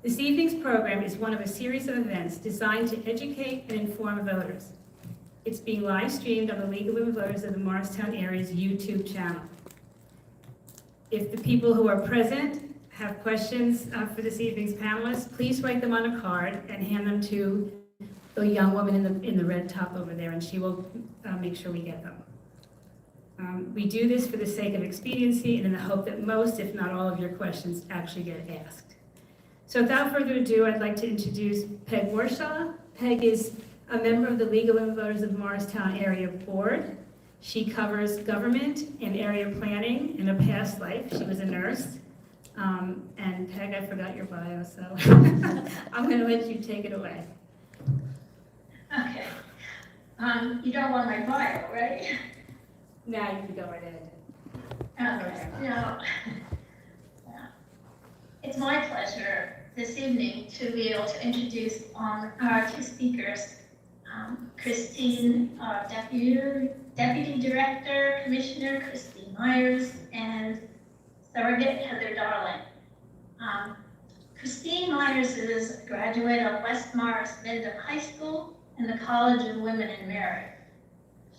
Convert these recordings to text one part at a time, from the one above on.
This evening's program is one of a series of events designed to educate and inform voters. It's being live streamed on the League of Women Voters of the Morristown Area's YouTube channel. If the people who are present have questions for this evening's panelists, please write them on a card and hand them to the young woman in the red top over there, and she will make sure we get them. We do this for the sake of expediency and in the hope that most, if not all, of your questions actually get asked. So without further ado, I'd like to introduce Peg Warshaw. Peg is a member of the League of Women Voters of the Morristown Area Board. She covers government and area planning. In a past life, she was a nurse. And Peg, I forgot your bio, so I'm going to let you take it away. Okay. You don't want my bio, right? Now you can go right ahead. Okay. No. It's my pleasure this evening to be able to introduce our two speakers, Christine, Deputy Director, Commissioner Christine Myers, and Surrogate Heather Darling. Christine Myers is a graduate of West Morris Wyndham High School and the College of Women in Merit.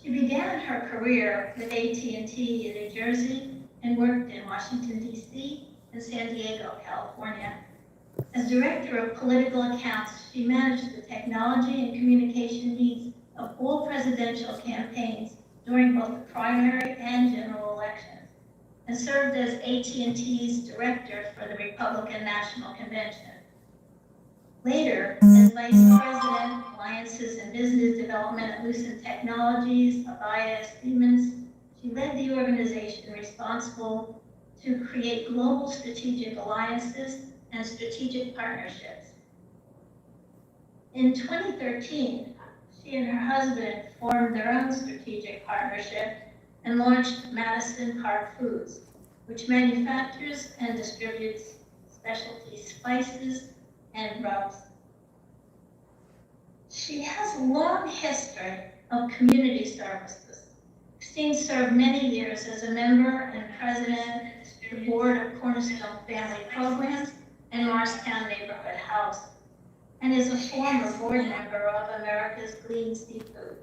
She began her career with AT&T in New Jersey and worked in Washington, D.C. and San Diego, California. As Director of Political Accounts, she managed the technology and communication needs of all presidential campaigns during both the primary and general elections, and served as AT&T's Director for the Republican National Convention. Later, as Vice President, Alliances and Business Development at Lucent Technologies, vaya, Siemens, she led the organization responsible to create global strategic alliances and strategic partnerships. In 2013, she and her husband formed their own strategic partnership and launched Madison Park Foods, which manufactures and distributes specialty spices and rubs. She has a long history of community services. Christine served many years as a member and president of the board of Cornerstone Family Programs and Morristown Neighborhood House, and is a former board member of America's Clean Seafood.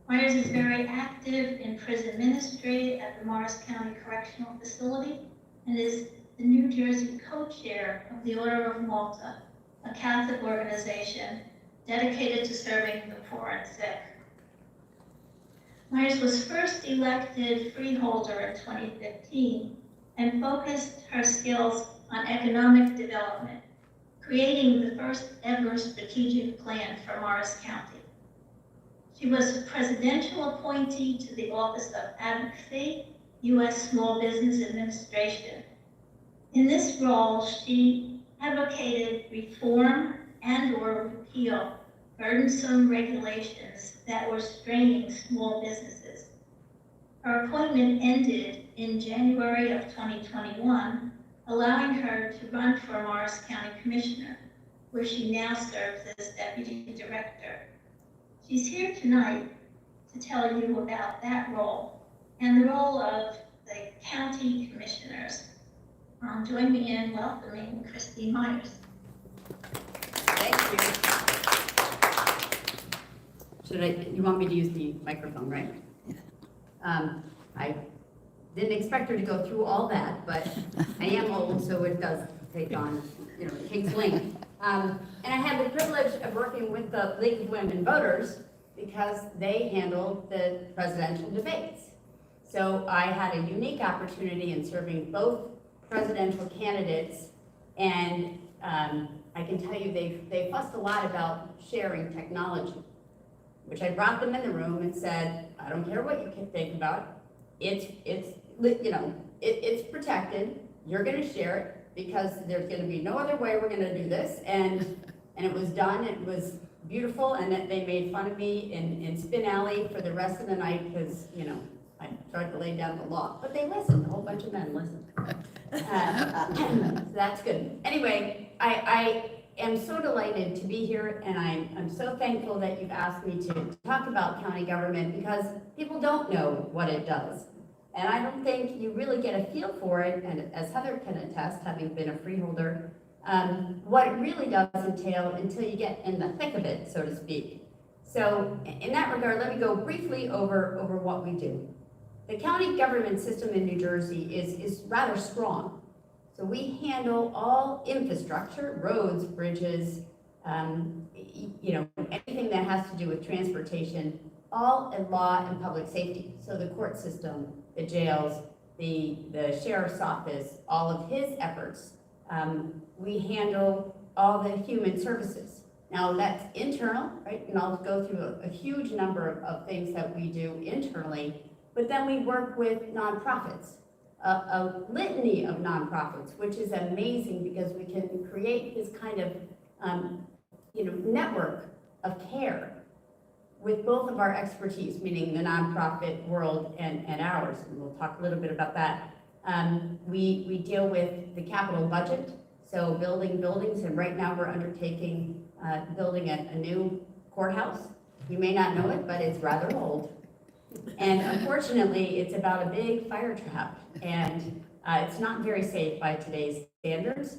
Myers is very active in prison ministry at the Morris County Correctional Facility and is the New Jersey co-chair of the Order of Malta, a Catholic organization dedicated to serving the poor and sick. Myers was first elected freeholder in 2015 and focused her skills on economic development, creating the first ever strategic plan for Morris County. She was a presidential appointee to the Office of Advocacy, U.S. Small Business Administration. In this role, she advocated reform and/or repeal burdensome regulations that were straining small businesses. Her appointment ended in January of 2021, allowing her to run for Morris County Commissioner, where she now serves as Deputy Director. She's here tonight to tell you about that role and the role of the county commissioners. Join me in welcoming Christine Myers. Thank you. You want me to use the microphone, right? I didn't expect her to go through all that, but I am old, so it does take on, it takes length. And I had the privilege of working with the League of Women Voters because they handled the presidential debates. So I had a unique opportunity in serving both presidential candidates, and I can tell you they fussed a lot about sharing technology, which I brought them in the room and said, I don't care what you think about it. It's protected. You're going to share it because there's going to be no other way we're going to do this. And it was done. It was beautiful, and they made fun of me in Spin Alley for the rest of the night because I tried to lay down the law, but they listened. A whole bunch of men listened. So that's good. Anyway, I am so delighted to be here, and I'm so thankful that you've asked me to talk about county government because people don't know what it does. And I don't think you really get a feel for it, and as Heather can attest, having been a freeholder what it really does entail until you get in the thick of it, so to speak. So in that regard, let me go briefly over what we do. The county government system in New Jersey is rather strong. So we handle all infrastructure, roads, bridges, anything that has to do with transportation, all in law and public safety. So the court system, the jails, the sheriff's office, all of his efforts. We handle all the human services. Now that's internal, right? And I'll go through a huge number of things that we do internally, but then we work with nonprofits, a litany of nonprofits, which is amazing because we can create this kind of network of care with both of our expertise, meaning the nonprofit world and ours, and we'll talk a little bit about that. We deal with the capital budget, so building buildings, and right now we're undertaking building a new courthouse. You may not know it, but it's rather old. And unfortunately, it's about a big fire trap, and it's not very safe by today's standards.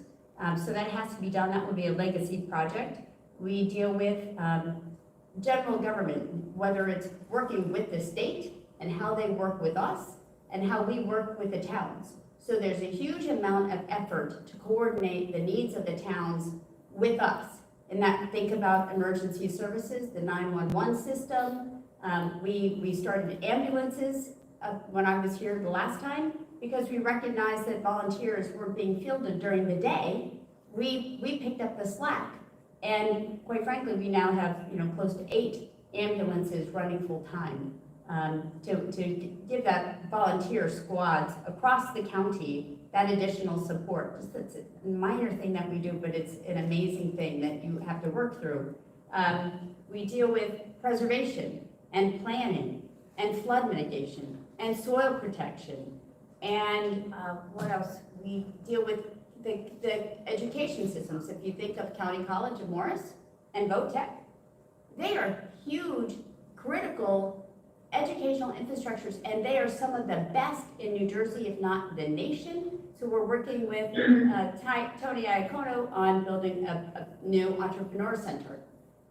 So that has to be done. That will be a legacy project. We deal with general government, whether it's working with the state and how they work with us and how we work with the towns. So there's a huge amount of effort to coordinate the needs of the towns with us. And that, think about emergency services, the 911 system. We started ambulances when I was here the last time because we recognized that volunteers were being fielded during the day. We picked up the slack. And quite frankly, we now have close to 8 ambulances running full time to give that volunteer squads across the county that additional support. Just it's a minor thing that we do, but it's an amazing thing that you have to work through. We deal with preservation and planning and flood mitigation and soil protection. And what else? We deal with the education systems. If you think of County College of Morris and VOTEC, they are huge, critical educational infrastructures, and they are some of the best in New Jersey, if not the nation. So we're working with Tony Iacono on building a new entrepreneur center,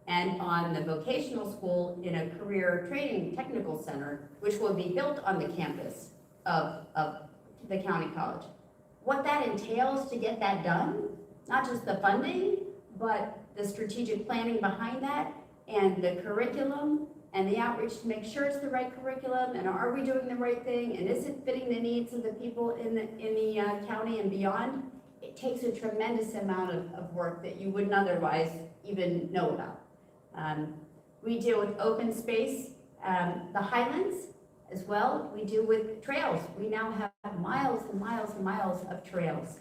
and on the vocational school in a career training technical center, which will be built on the campus of the county college. What that entails to get that done, not just the funding, but the strategic planning behind that, and the curriculum, and the outreach to make sure it's the right curriculum, and are we doing the right thing, and is it fitting the needs of the people in the county and beyond? It takes a tremendous amount of work that you wouldn't otherwise even know about. We deal with open space, the Highlands as well. We deal with trails. We now have miles and miles and miles of trails,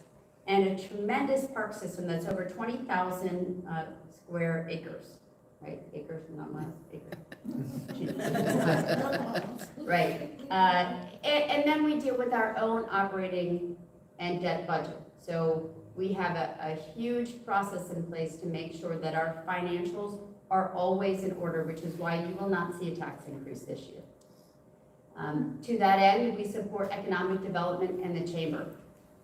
and a tremendous park system that's over 20,000 square acres. Right, acres, not miles, acres. Right, and then we deal with our own operating and debt budget. So we have a huge process in place to make sure that our financials are always in order, which is why you will not see a tax increase this year. To that end, we support economic development and the chamber.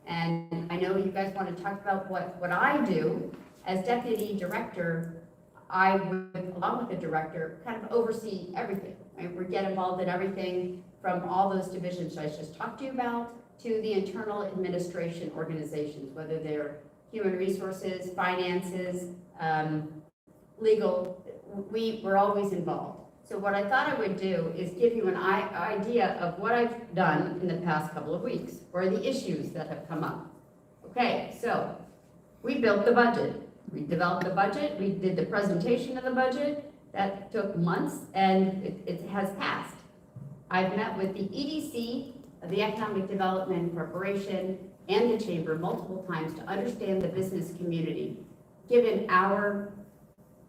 And I know you guys want to talk about what I do as deputy director. I would, along with the director, kind of oversee everything, right? We get involved in everything from all those divisions I just talked to you about to the internal administration organizations, whether they're human resources, finances, legal. We're always involved. So what I thought I would do is give you an idea of what I've done in the past couple of weeks, or the issues that have come up. Okay, so we built the budget. We developed the budget, we did the presentation of the budget. That took months, and it has passed. I've met with the EDC, the Economic Development Corporation, and the Chamber multiple times to understand the business community. Given our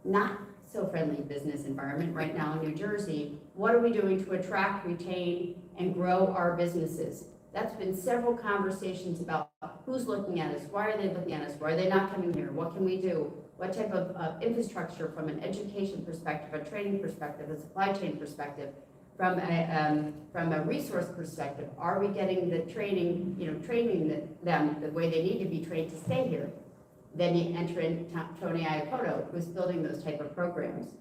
not so friendly business environment right now in New Jersey, what are we doing to attract, retain, and grow our businesses? That's been several conversations about who's looking at us, why are they looking at us, why are they not coming here, what can we do, what type of infrastructure from an education perspective, a training perspective, a supply chain perspective, from a resource perspective, are we getting the training, training them the way they need to be trained to stay here? Then you enter in Tony Iapoto, who's building those type of programs.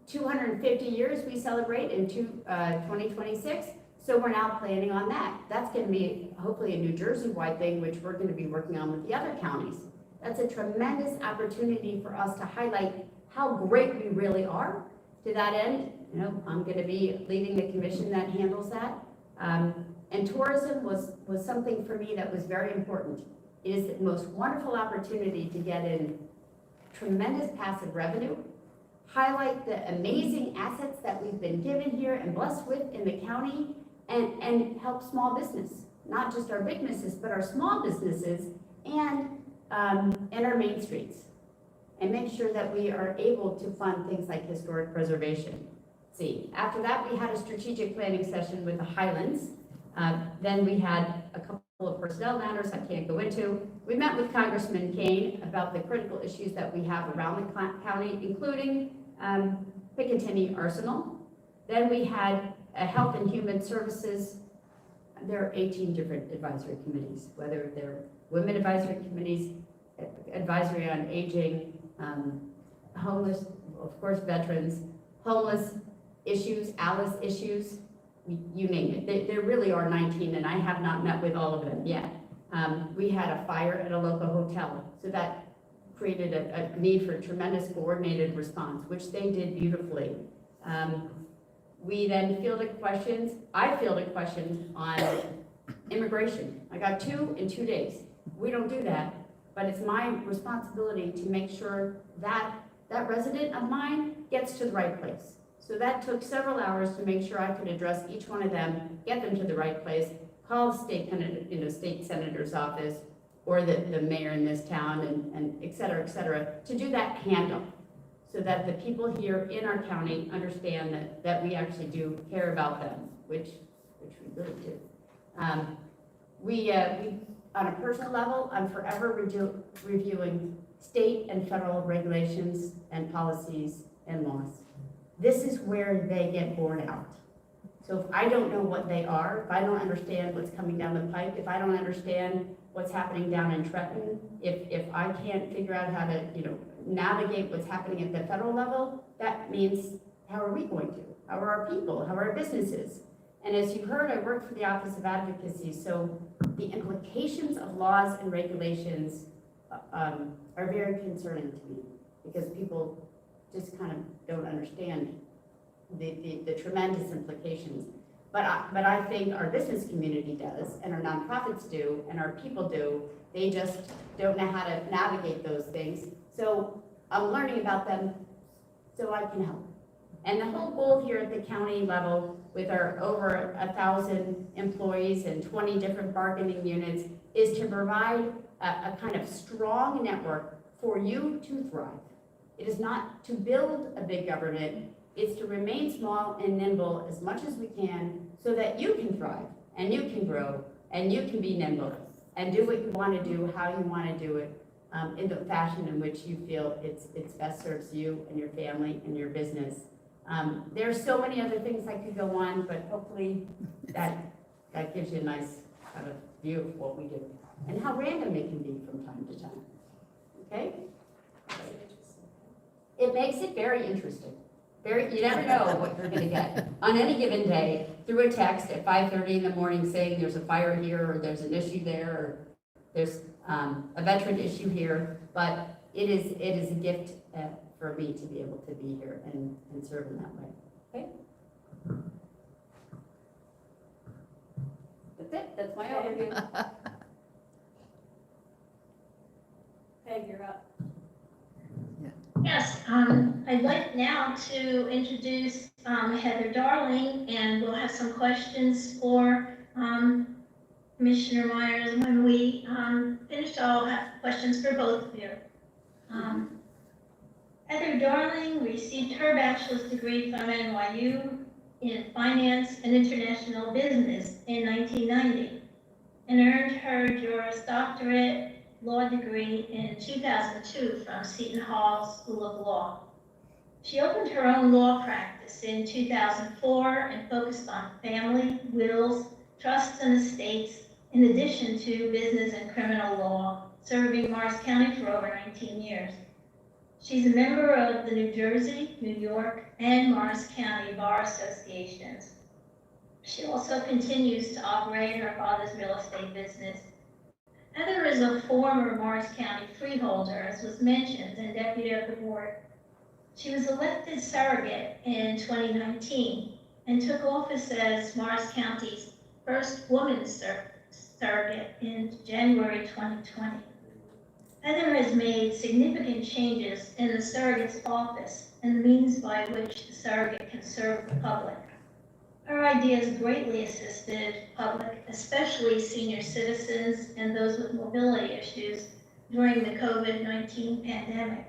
250 years we celebrate in 2026, so we're now planning on that. That's going to be hopefully a New Jersey-wide thing, which we're going to be working on with the other counties. That's a tremendous opportunity for us to highlight how great we really are. To that end, you know, I'm going to be leading the commission that handles that. And tourism was something for me that was very important. It is the most wonderful opportunity to get in tremendous passive revenue, highlight the amazing assets that we've been given here and blessed with in the county, and help small business, not just our big businesses, but our small businesses and our main streets, and make sure that we are able to fund things like historic preservation. See, after that, we had a strategic planning session with the Highlands. Then we had a couple of personnel matters I can't go into. We met with Congressman Kane about the critical issues that we have around the county, including Picatinny Arsenal. Then we had a Health and Human Services. There are 18 different advisory committees, whether they're women advisory committees, advisory on aging, homeless, of course, veterans, homeless issues, ALICE issues, you name it. There really are 19, and I have not met with all of them yet. We had a fire at a local hotel, so that created a need for tremendous coordinated response, which they did beautifully. We then fielded questions. I fielded questions on immigration. I got 2 in 2 days. We don't do that, but it's my responsibility to make sure that that resident of mine gets to the right place. So that took several hours to make sure I could address each one of them, get them to the right place, call the state senator's office or the mayor in this town and et cetera, to do that handoff so that the people here in our county understand that we actually do care about them, which we really do. We on a personal level, I'm forever reviewing state and federal regulations and policies and laws. This is where they get borne out. So if I don't know what they are, if I don't understand what's coming down the pipe, if I don't understand what's happening down in Trenton, if I can't figure out how to, navigate what's happening at the federal level, that means how are we going to? How are our people? How are our businesses? And as you heard, I work for the Office of Advocacy, so the implications of laws and regulations are very concerning to me because people just kind of don't understand the tremendous implications. But I think our business community does, and our nonprofits do, and our people do. They just don't know how to navigate those things. So I'm learning about them so I can help. And the whole goal here at the county level with our over 1,000 employees and 20 different bargaining units is to provide a kind of strong network for you to thrive. It is not to build a big government, it's to remain small and nimble as much as we can so that you can thrive and you can grow and you can be nimble and do what you want to do, how you want to do it, in the fashion in which you feel it's best serves you and your family and your business. There are so many other things I could go on, but hopefully that gives you a nice kind of view of what we do and how random it can be from time to time. Okay? It makes it very interesting. You never know what you're going to get on any given day through a text at 5:30 in the morning saying there's a fire here or there's an issue there or there's a veteran issue here. But it is a gift for me to be able to be here and serve in that way. Okay? That's it. That's my overview. Peg, you're up. Yes, I'd like now to introduce Heather Darling, and we'll have some questions for Commissioner Myers. When we finish, I'll have questions for both of you. Heather Darling received her bachelor's degree from NYU in Finance and International Business in 1990 and earned her Juris Doctorate law degree in 2002 from Seton Hall School of Law. She opened her own law practice in 2004 and focused on family, wills, trusts, and estates, in addition to business and criminal law, serving Morris County for over 19 years. She's a member of the New Jersey, New York, and Morris County Bar Associations. She also continues to operate her father's real estate business. Heather is a former Morris County freeholder, as was mentioned, and deputy of the board. She was elected surrogate in 2019 and took office as Morris County's first woman surrogate in January 2020. Heather has made significant changes in the surrogate's office and the means by which the surrogate can serve the public. Her ideas greatly assisted public, especially senior citizens and those with mobility issues during the COVID-19 pandemic.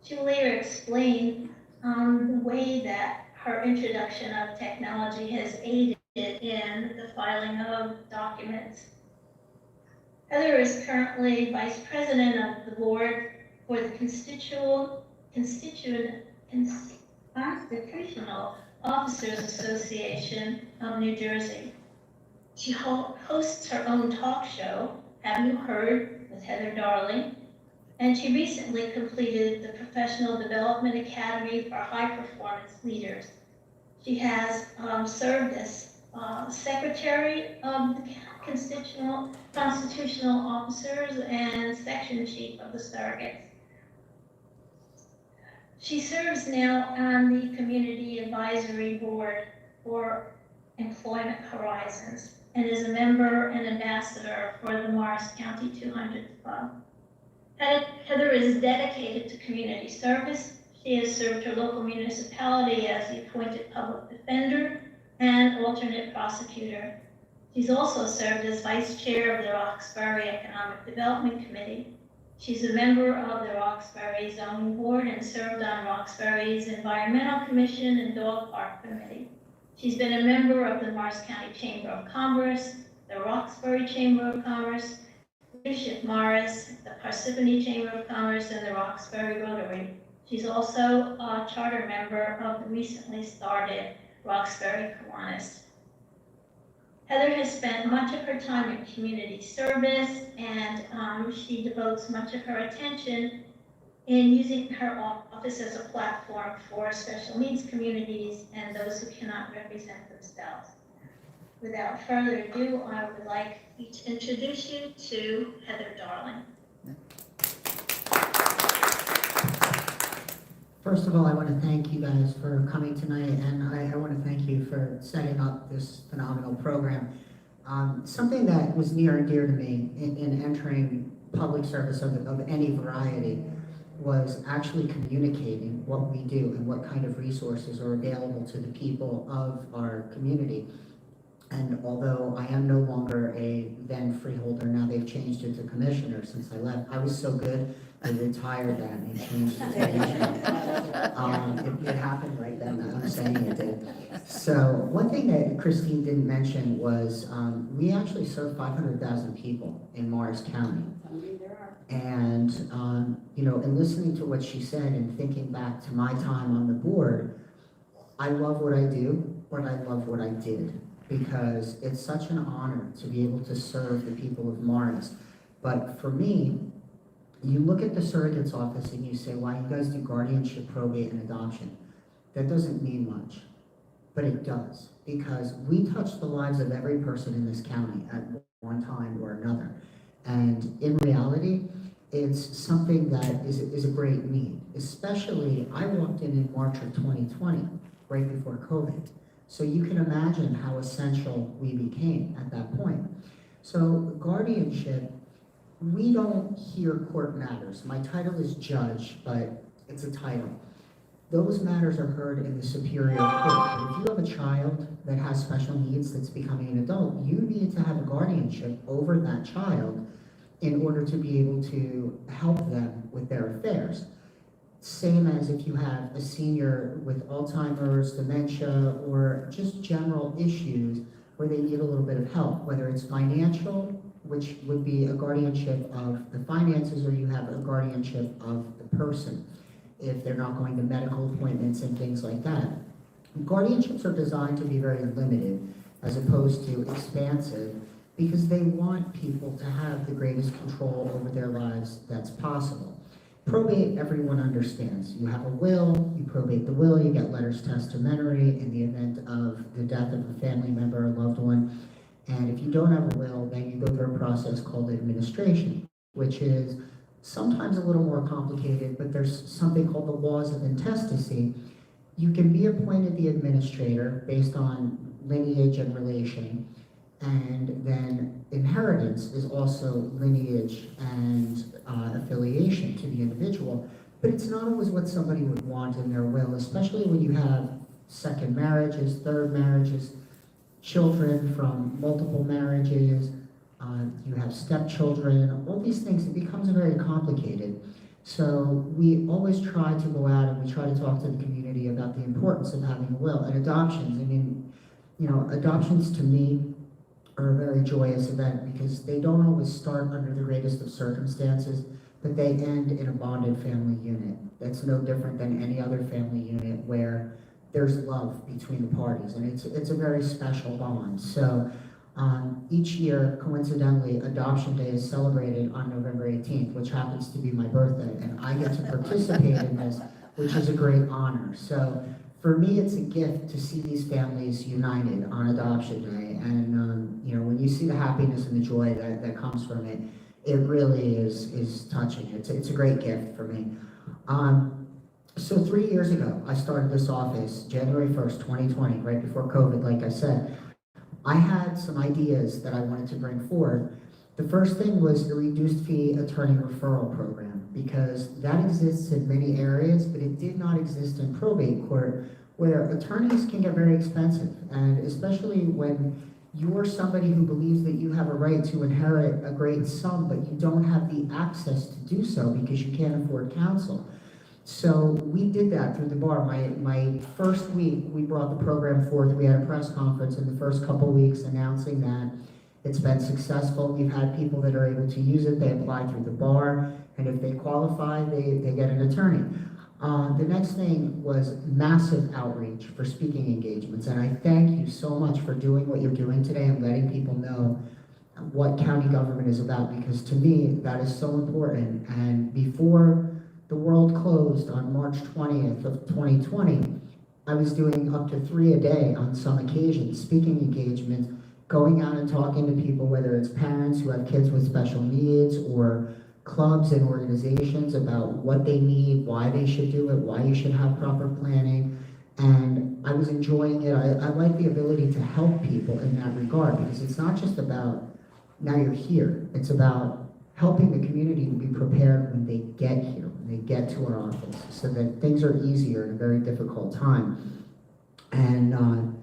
She will later explain the way that her introduction of technology has aided in the filing of documents. Heather is currently Vice President of the Board for the Constitutional Officers Association of New Jersey. She hosts her own talk show, Have You Heard, with Heather Darling, and she recently completed the Professional Development Academy for High Performance Leaders. She has served as Secretary of the Constitutional Officers and Section Chief of the Surrogates. She serves now on the Community Advisory Board for Employment Horizons and is a member and ambassador for the Morris County 200 Club. Heather is dedicated to community service. She has served her local municipality as the appointed public defender and alternate prosecutor. She's also served as vice chair of the Roxbury Economic Development Committee. She's a member of the Roxbury Zoning Board and served on Roxbury's Environmental Commission and Dog Park Committee. She's been a member of the Morris County Chamber of Commerce, the Roxbury Chamber of Commerce, Leadership Morris, the Parsippany Chamber of Commerce, and the Roxbury Rotary. She's also a charter member of the recently started Roxbury Kiwanis. Heather has spent much of her time in community service, and she devotes much of her attention in using her office as a platform for special needs communities and those who cannot represent themselves. Without further ado, I would like to introduce you to Heather Darling. First of all, I want to thank you guys for coming tonight, and I want to thank you for setting up this phenomenal program. Something that was near and dear to me in entering public service of any variety was actually communicating what we do and what kind of resources are available to the people of our community. And although I am no longer a then freeholder, now they've changed it to commissioner since I left. I was so good, I retired that and changed it to commissioner. It happened right then, I'm saying it did. So one thing that Christine didn't mention was we actually serve 500,000 people in Morris County. And, you know, in listening to what she said and thinking back to my time on the board, I love what I do, but I love what I did, because it's such an honor to be able to serve the people of Morris. But for me, you look at the surrogate's office and you say, wow, you guys do guardianship, probate, and adoption. That doesn't mean much, but it does, because we touch the lives of every person in this county at one time or another. And in reality, it's something that is a great need. Especially, I walked in March of 2020, right before COVID. So you can imagine how essential we became at that point. So guardianship, we don't hear court matters. My title is judge, but it's a title. Those matters are heard in the Superior Court. But if you have a child that has special needs that's becoming an adult, you need to have a guardianship over that child in order to be able to help them with their affairs. Same as if you have a senior with Alzheimer's, dementia, or just general issues where they need a little bit of help, whether it's financial, which would be a guardianship of the finances, or you have a guardianship of the person, if they're not going to medical appointments and things like that. Guardianships are designed to be very limited as opposed to expansive, because they want people to have the greatest control over their lives that's possible. Probate, everyone understands. You have a will, you probate the will, you get letters testamentary in the event of the death of a family member or loved one. And if you don't have a will, then you go through a process called administration, which is sometimes a little more complicated, but there's something called the laws of intestacy. You can be appointed the administrator based on lineage and relation, and then inheritance is also lineage and affiliation to the individual, but it's not always what somebody would want in their will, especially when you have second marriages, third marriages, children from multiple marriages, you have stepchildren, all these things, it becomes very complicated. So we always try to go out and we try to talk to the community about the importance of having a will. And adoptions, I mean, you know, adoptions to me are a very joyous event because they don't always start under the greatest of circumstances, but they end in a bonded family unit. That's no different than any other family unit where there's love between the parties, and it's a very special bond. So each year, coincidentally, Adoption Day is celebrated on November 18th, which happens to be my birthday, and I get to participate in this, which is a great honor. So for me, it's a gift to see these families united on Adoption Day, and you know, when you see the happiness and the joy that comes from it, it really is touching. It's a great gift for me. So 3 years ago, I started this office, January 1st, 2020, right before COVID, like I said. I had some ideas that I wanted to bring forward. The first thing was the reduced fee attorney referral program, because that exists in many areas, but it did not exist in probate court, where attorneys can get very expensive, and especially when you're somebody who believes that you have a right to inherit a great sum, but you don't have the access to do so because you can't afford counsel. So we did that through the bar. My first week, we brought the program forth. We had a press conference in the first couple weeks announcing that it's been successful. We've had people that are able to use it. They apply through the bar, and if they qualify, they get an attorney. The next thing was massive outreach for speaking engagements, and I thank you so much for doing what you're doing today and letting people know what county government is about, because to me, that is so important. And before the world closed on March 20th of 2020, I was doing up to 3 a day on some occasions, speaking engagements, going out and talking to people, whether it's parents who have kids with special needs or clubs and organizations, about what they need, why they should do it, why you should have proper planning. And I was enjoying it. I like the ability to help people in that regard, because it's not just about now you're here. It's about helping the community to be prepared when they get here, when they get to our office, so that things are easier in a very difficult time. And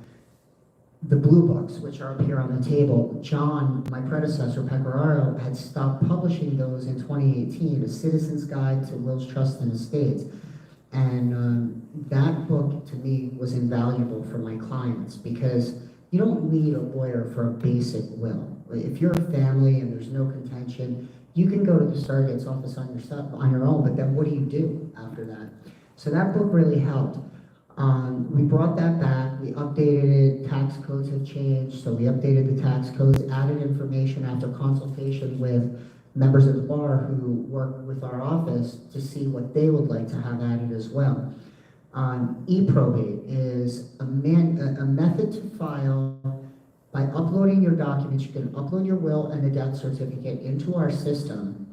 the blue books, which are up here on the table, John, my predecessor, Pecoraro, had stopped publishing those in 2018, A Citizen's Guide to Wills, Trusts, and Estates. And that book, to me, was invaluable for my clients, because you don't need a lawyer for a basic will. If you're a family and there's no contention, you can go to the surrogate's office on your own, but then what do you do after that? So that book really helped. We brought that back, we updated it, tax codes have changed, so we updated the tax codes, added information after consultation with members of the bar who work with our office to see what they would like to have added as well. E-probate is a method to file. By uploading your documents, you can upload your will and the death certificate into our system.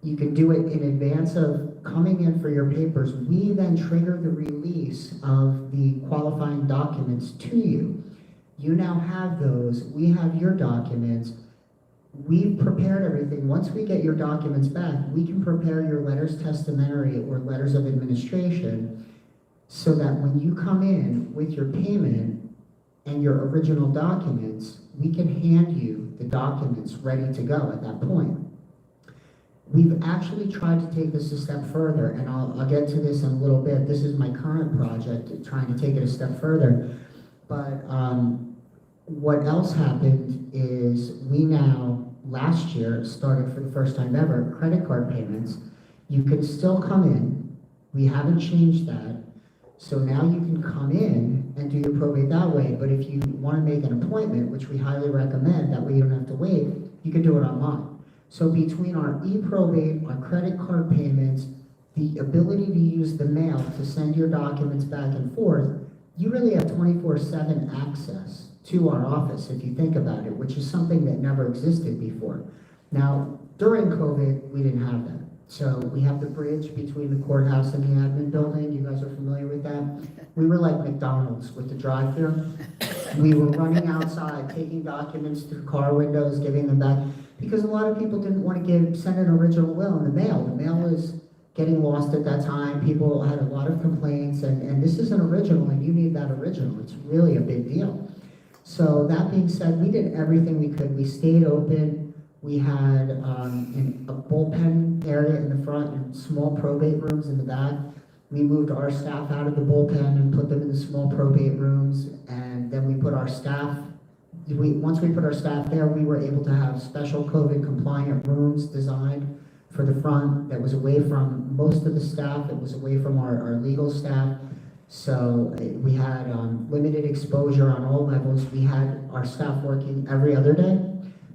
You can do it in advance of coming in for your papers. We then trigger the release of the qualifying documents to you. You now have those. We have your documents. We've prepared everything. Once we get your documents back, we can prepare your letters testamentary or letters of administration, so that when you come in with your payment and your original documents, we can hand you the documents ready to go at that point. We've actually tried to take this a step further, and I'll get to this in a little bit. This is my current project, trying to take it a step further. But what else happened is we now, last year, started for the first time ever, credit card payments. You can still come in. We haven't changed that. So now you can come in and do your probate that way. But if you want to make an appointment, which we highly recommend, that way you don't have to wait, you can do it online. So between our e-probate, our credit card payments, the ability to use the mail to send your documents back and forth, you really have 24/7 access to our office, if you think about it, which is something that never existed before. Now, during COVID, we didn't have that. So we have the bridge between the courthouse and the admin building. You guys are familiar with that? We were like McDonald's with the drive-thru. We were running outside, taking documents through car windows, giving them back, because a lot of people didn't want to send an original will in the mail. The mail was getting lost at that time. People had a lot of complaints, and this is an original, and you need that original. It's really a big deal. So that being said, we did everything we could. We stayed open. We had a bullpen area in the front and small probate rooms in the back. We moved our staff out of the bullpen and put them in the small probate rooms, and then we put our staff, once we put our staff there, we were able to have special COVID compliant rooms designed for the front that was away from most of the staff. It was away from our legal staff. So we had limited exposure on all levels. We had our staff working every other day.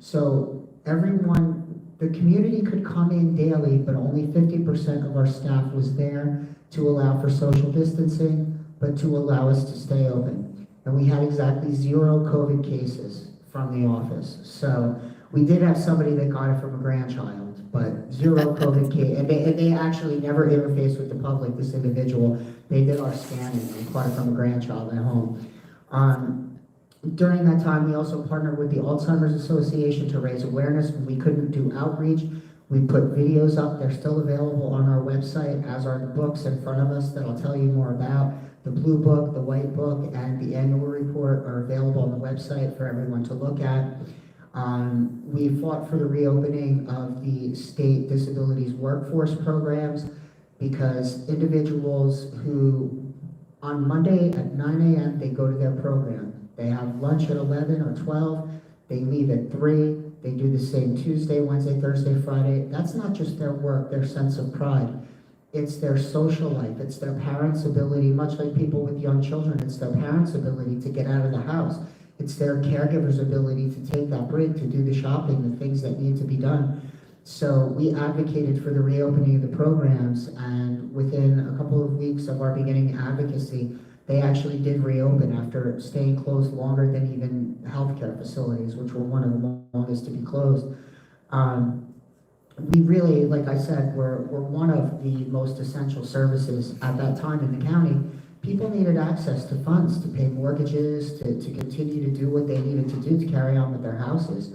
So everyone, the community could come in daily, but only 50% of our staff was there to allow for social distancing, but to allow us to stay open. And we had exactly 0 COVID cases from the office. So we did have somebody that got it from a grandchild, but 0 COVID case. And they actually never interfaced with the public, this individual. They did our scanning and caught it from a grandchild at home. During that time, we also partnered with the Alzheimer's Association to raise awareness. When we couldn't do outreach, we put videos up. They're still available on our website, as are the books in front of us that I'll tell you more about. The blue book, the white book, and the annual report are available on the website for everyone to look at. We fought for the reopening of the state disabilities workforce programs, because individuals who, on Monday at 9 a.m., they go to their program. They have lunch at 11 or 12, they leave at 3, they do the same Tuesday, Wednesday, Thursday, Friday. That's not just their work, their sense of pride. It's their social life, it's their parents' ability, much like people with young children, it's their parents' ability to get out of the house. It's their caregiver's ability to take that break, to do the shopping, the things that need to be done. So we advocated for the reopening of the programs, and within a couple of weeks of our beginning advocacy, they actually did reopen after staying closed longer than even healthcare facilities, which were one of the longest to be closed. We really, like I said, were one of the most essential services at that time in the county. People needed access to funds to pay mortgages, to continue to do what they needed to do to carry on with their houses.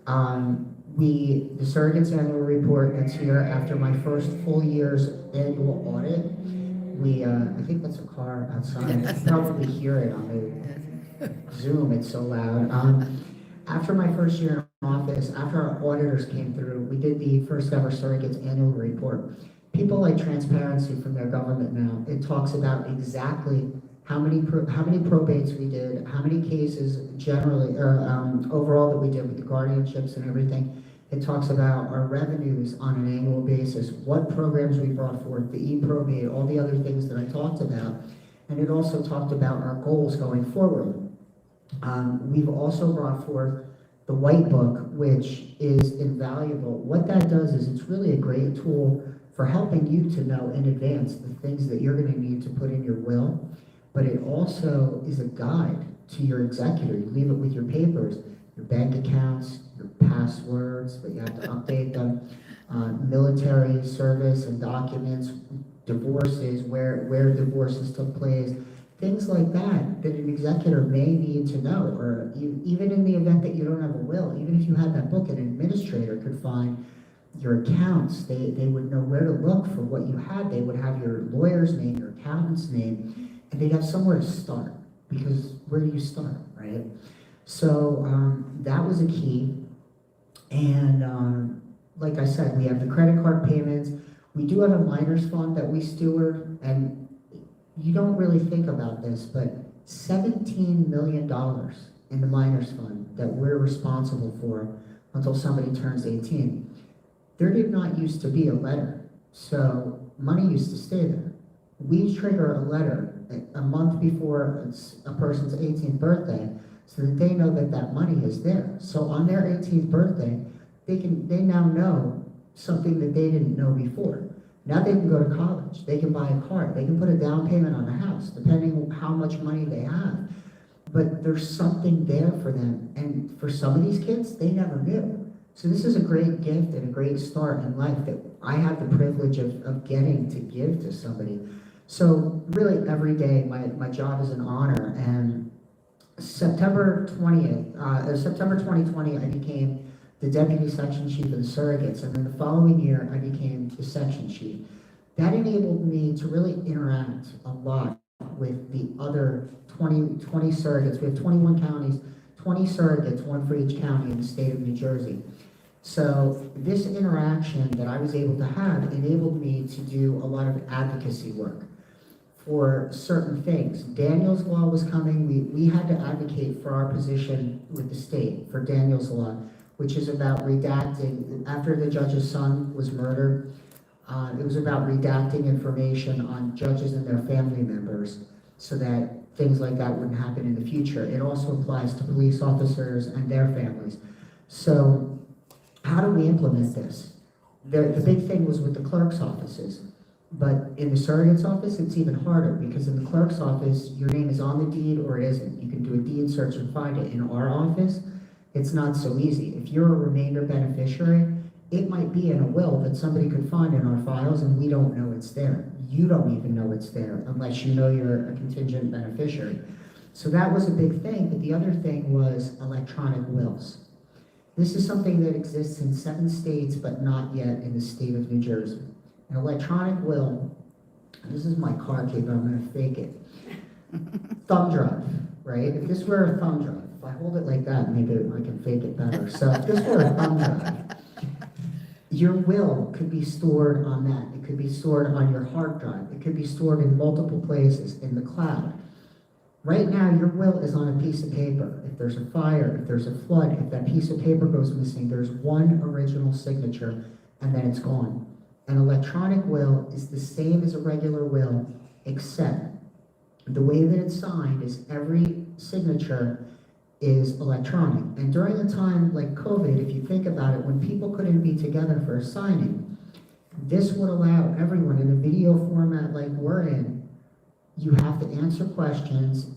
The Surrogate's annual report that's here after my first full year's annual audit. I think that's a car outside. You can probably hear it on the Zoom, it's so loud. After my first year in office, after our auditors came through, we did the first ever Surrogate's annual report. People like transparency from their government now. It talks about exactly how many probates we did, how many cases generally, or overall that we did with the guardianships and everything. It talks about our revenues on an annual basis, what programs we brought forth, the e-probate, all the other things that I talked about. And it also talked about our goals going forward. We've also brought forth the white book, which is invaluable. What that does is it's really a great tool for helping you to know in advance the things that you're going to need to put in your will. But it also is a guide to your executor. You leave it with your papers, your bank accounts, your passwords, but you have to update them, military service and documents, divorces, where divorces took place, things like that an executor may need to know. Or even in the event that you don't have a will, even if you had that book, an administrator could find your accounts. They would know where to look for what you had. They would have your lawyer's name, your accountant's name, and they'd have somewhere to start, because where do you start, right? So that was a key. And like I said, we have the credit card payments. We do have a minors fund that we steward, and you don't really think about this, but $17 million in the minors fund that we're responsible for until somebody turns 18. There did not used to be a letter, so money used to stay there. We trigger a letter a month before a person's 18th birthday, so that they know that that money is there. So on their 18th birthday, they now know something that they didn't know before. Now they can go to college, they can buy a car, they can put a down payment on a house, depending on how much money they have. But there's something there for them, and for some of these kids, they never knew. So this is a great gift and a great start in life that I have the privilege of getting to give to somebody. So really every day, my job is an honor, and September 2020, I became the deputy section chief of the surrogates, and then the following year, I became the section chief. That enabled me to really interact a lot with the other 20 surrogates. We have 21 counties, 20 surrogates, one for each county in the state of New Jersey. So this interaction that I was able to have enabled me to do a lot of advocacy work for certain things. Daniel's Law was coming. We had to advocate for our position with the state for Daniel's Law, which is about redacting, after the judge's son was murdered, it was about redacting information on judges and their family members so that things like that wouldn't happen in the future. It also applies to police officers and their families. So how do we implement this? The big thing was with the clerk's offices, but in the surrogate's office, it's even harder, because in the clerk's office, your name is on the deed or it isn't. You can do a deed search and find it. In our office, it's not so easy. If you're a remainder beneficiary, it might be in a will that somebody could find in our files and we don't know it's there. You don't even know it's there unless you know you're a contingent beneficiary. So that was a big thing, but the other thing was electronic wills. This is something that exists in 7 states, but not yet in the state of New Jersey. An electronic will, this is my car key, but I'm gonna fake it. Thumb drive, right? If this were a thumb drive, if I hold it like that, maybe I can fake it better. So if this were a thumb drive, your will could be stored on that. It could be stored on your hard drive. It could be stored in multiple places in the cloud. Right now, your will is on a piece of paper. If there's a fire, if there's a flood, if that piece of paper goes missing, there's one original signature and then it's gone. An electronic will is the same as a regular will, except the way that it's signed is every signature is electronic. And during a time like COVID, if you think about it, when people couldn't be together for a signing, this would allow everyone in a video format like we're in. You have to answer questions.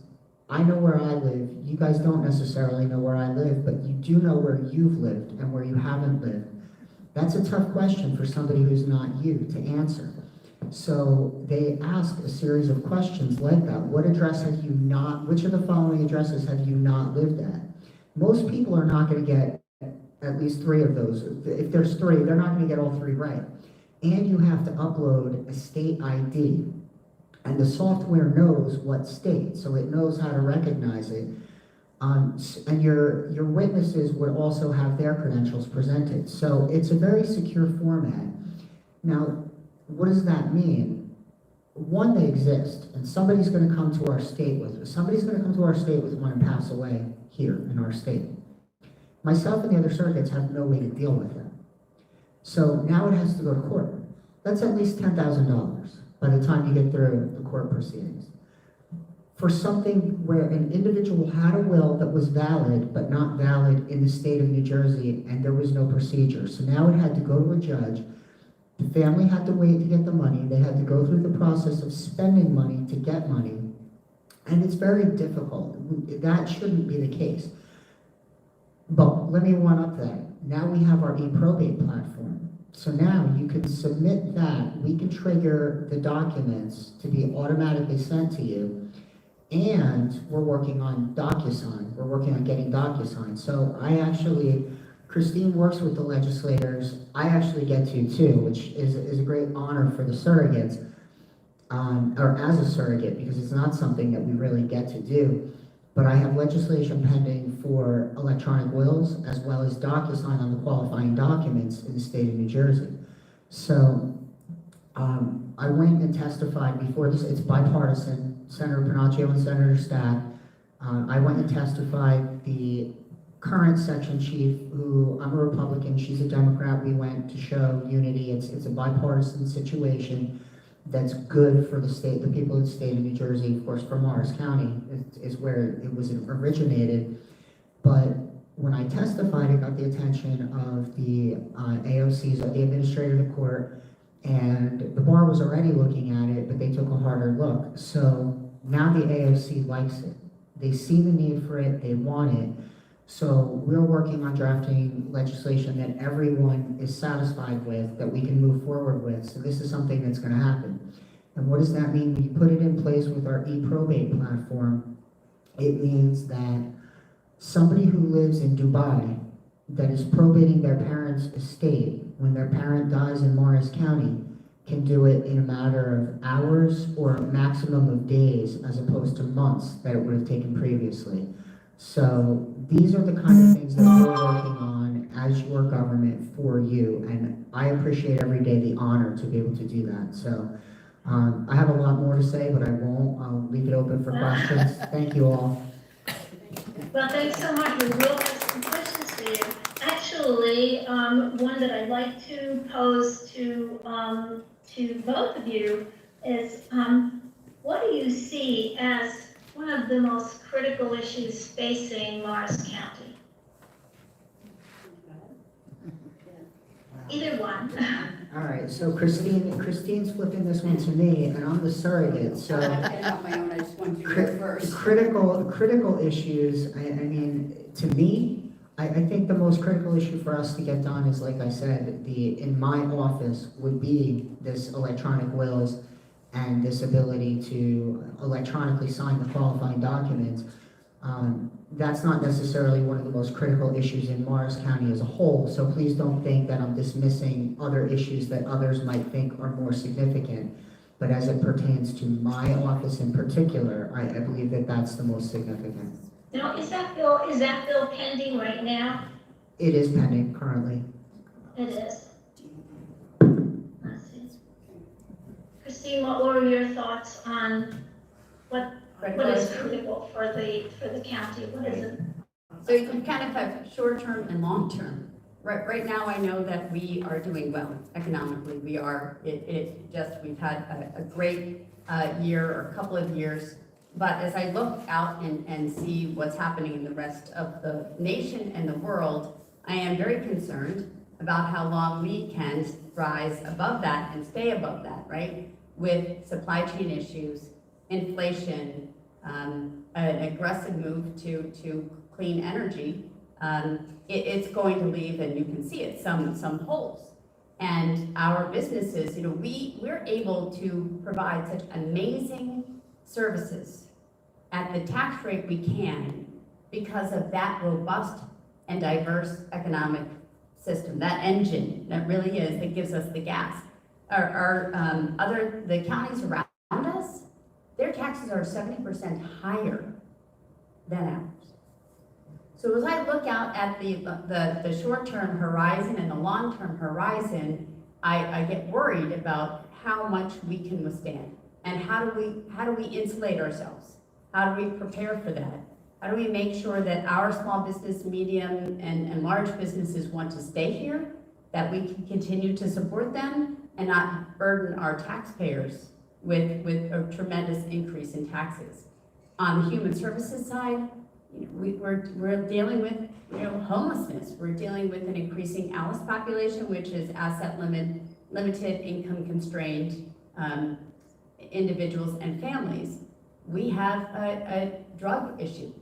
I know where I live. You guys don't necessarily know where I live, but you do know where you've lived and where you haven't lived. That's a tough question for somebody who's not you to answer. So they ask a series of questions like that. What address have you not, which of the following addresses have you not lived at? Most people are not going to get at least 3 of those. If there's 3, they're not going to get all 3 right. And you have to upload a state ID. And the software knows what state, so it knows how to recognize it. And your witnesses would also have their credentials presented. So it's a very secure format. Now, what does that mean? One, they exist, and somebody's going to come to our state with us. Somebody's going to come to our state with one and pass away here in our state. Myself and the other surrogates have no way to deal with that. So now it has to go to court. That's at least $10,000 by the time you get through the court proceedings. For something where an individual had a will that was valid, but not valid in the state of New Jersey, and there was no procedure. So now it had to go to a judge. The family had to wait to get the money. They had to go through the process of spending money to get money. And it's very difficult. That shouldn't be the case. But let me one-up that. Now we have our e-probate platform. So now you can submit that. We can trigger the documents to be automatically sent to you. And we're working on DocuSign. We're working on getting DocuSign. So Christine works with the legislators. I actually get to too, which is a great honor for the surrogates, or as a surrogate, because it's not something that we really get to do. But I have legislation pending for electronic wills as well as DocuSign on the qualifying documents in the state of New Jersey. So I went and testified before this. It's bipartisan. Senator Panaccio and Senator Stack. I went and testified. The current section chief, who I'm a Republican, she's a Democrat. We went to show unity. It's a bipartisan situation. that's good for the state, the people of the state of New Jersey, of course, for Morris County is where it was originated. But when I testified, it got the attention of the AOCs, of the administrator of the court, and the bar was already looking at it, but they took a harder look. So now the AOC likes it. They see the need for it, they want it. So we're working on drafting legislation that everyone is satisfied with, that we can move forward with. So this is something that's gonna happen. And what does that mean? We put it in place with our e-probate platform. It means that somebody who lives in Dubai that is probating their parents' estate when their parent dies in Morris County can do it in a matter of hours or a maximum of days as opposed to months that it would have taken previously. So these are the kind of things that we're working on as your government for you, and I appreciate every day the honor to be able to do that. So I have a lot more to say, but I won't. I'll leave it open for questions. Thank you all. Well, thanks so much. We will have some questions for you. Actually, one that I'd like to pose to both of you is, what do you see as one of the most critical issues facing Morris County? Either one. All right, so Christine's flipping this one to me, and I'm the surrogate, so. On my own, I just wanted to go first. Critical issues, I mean, to me, I think the most critical issue for us to get done is, like I said, in my office would be this electronic wills and this ability to electronically sign the qualifying documents. That's not necessarily one of the most critical issues in Morris County as a whole, so please don't think that I'm dismissing other issues that others might think are more significant. But as it pertains to my office in particular, I believe that that's the most significant. Now, is that bill pending right now? It is pending currently. It is. Let's see. Christine, what were your thoughts on what is critical for the county? What is it? So you can kind of have short-term and long-term. Right now, I know that we are doing well economically. We are. We've had a great year or a couple of years. But as I look out and see what's happening in the rest of the nation and the world, I am very concerned about how long we can rise above that and stay above that, right? With supply chain issues, inflation, an aggressive move to clean energy, it's going to leave, and you can see it, some holes. And our businesses, we're able to provide such amazing services at the tax rate we can because of that robust and diverse economic system, that engine that really is, that gives us the gas. The counties around us, their taxes are 70% higher than ours. So as I look out at the short-term horizon and the long-term horizon, I get worried about how much we can withstand. And how do we insulate ourselves? How do we prepare for that? How do we make sure that our small business, medium, and large businesses want to stay here, that we can continue to support them and not burden our taxpayers with a tremendous increase in taxes? On the human services side, we're dealing with homelessness. We're dealing with an increasing ALICE population, which is asset limited, income constrained individuals and families. We have a drug issue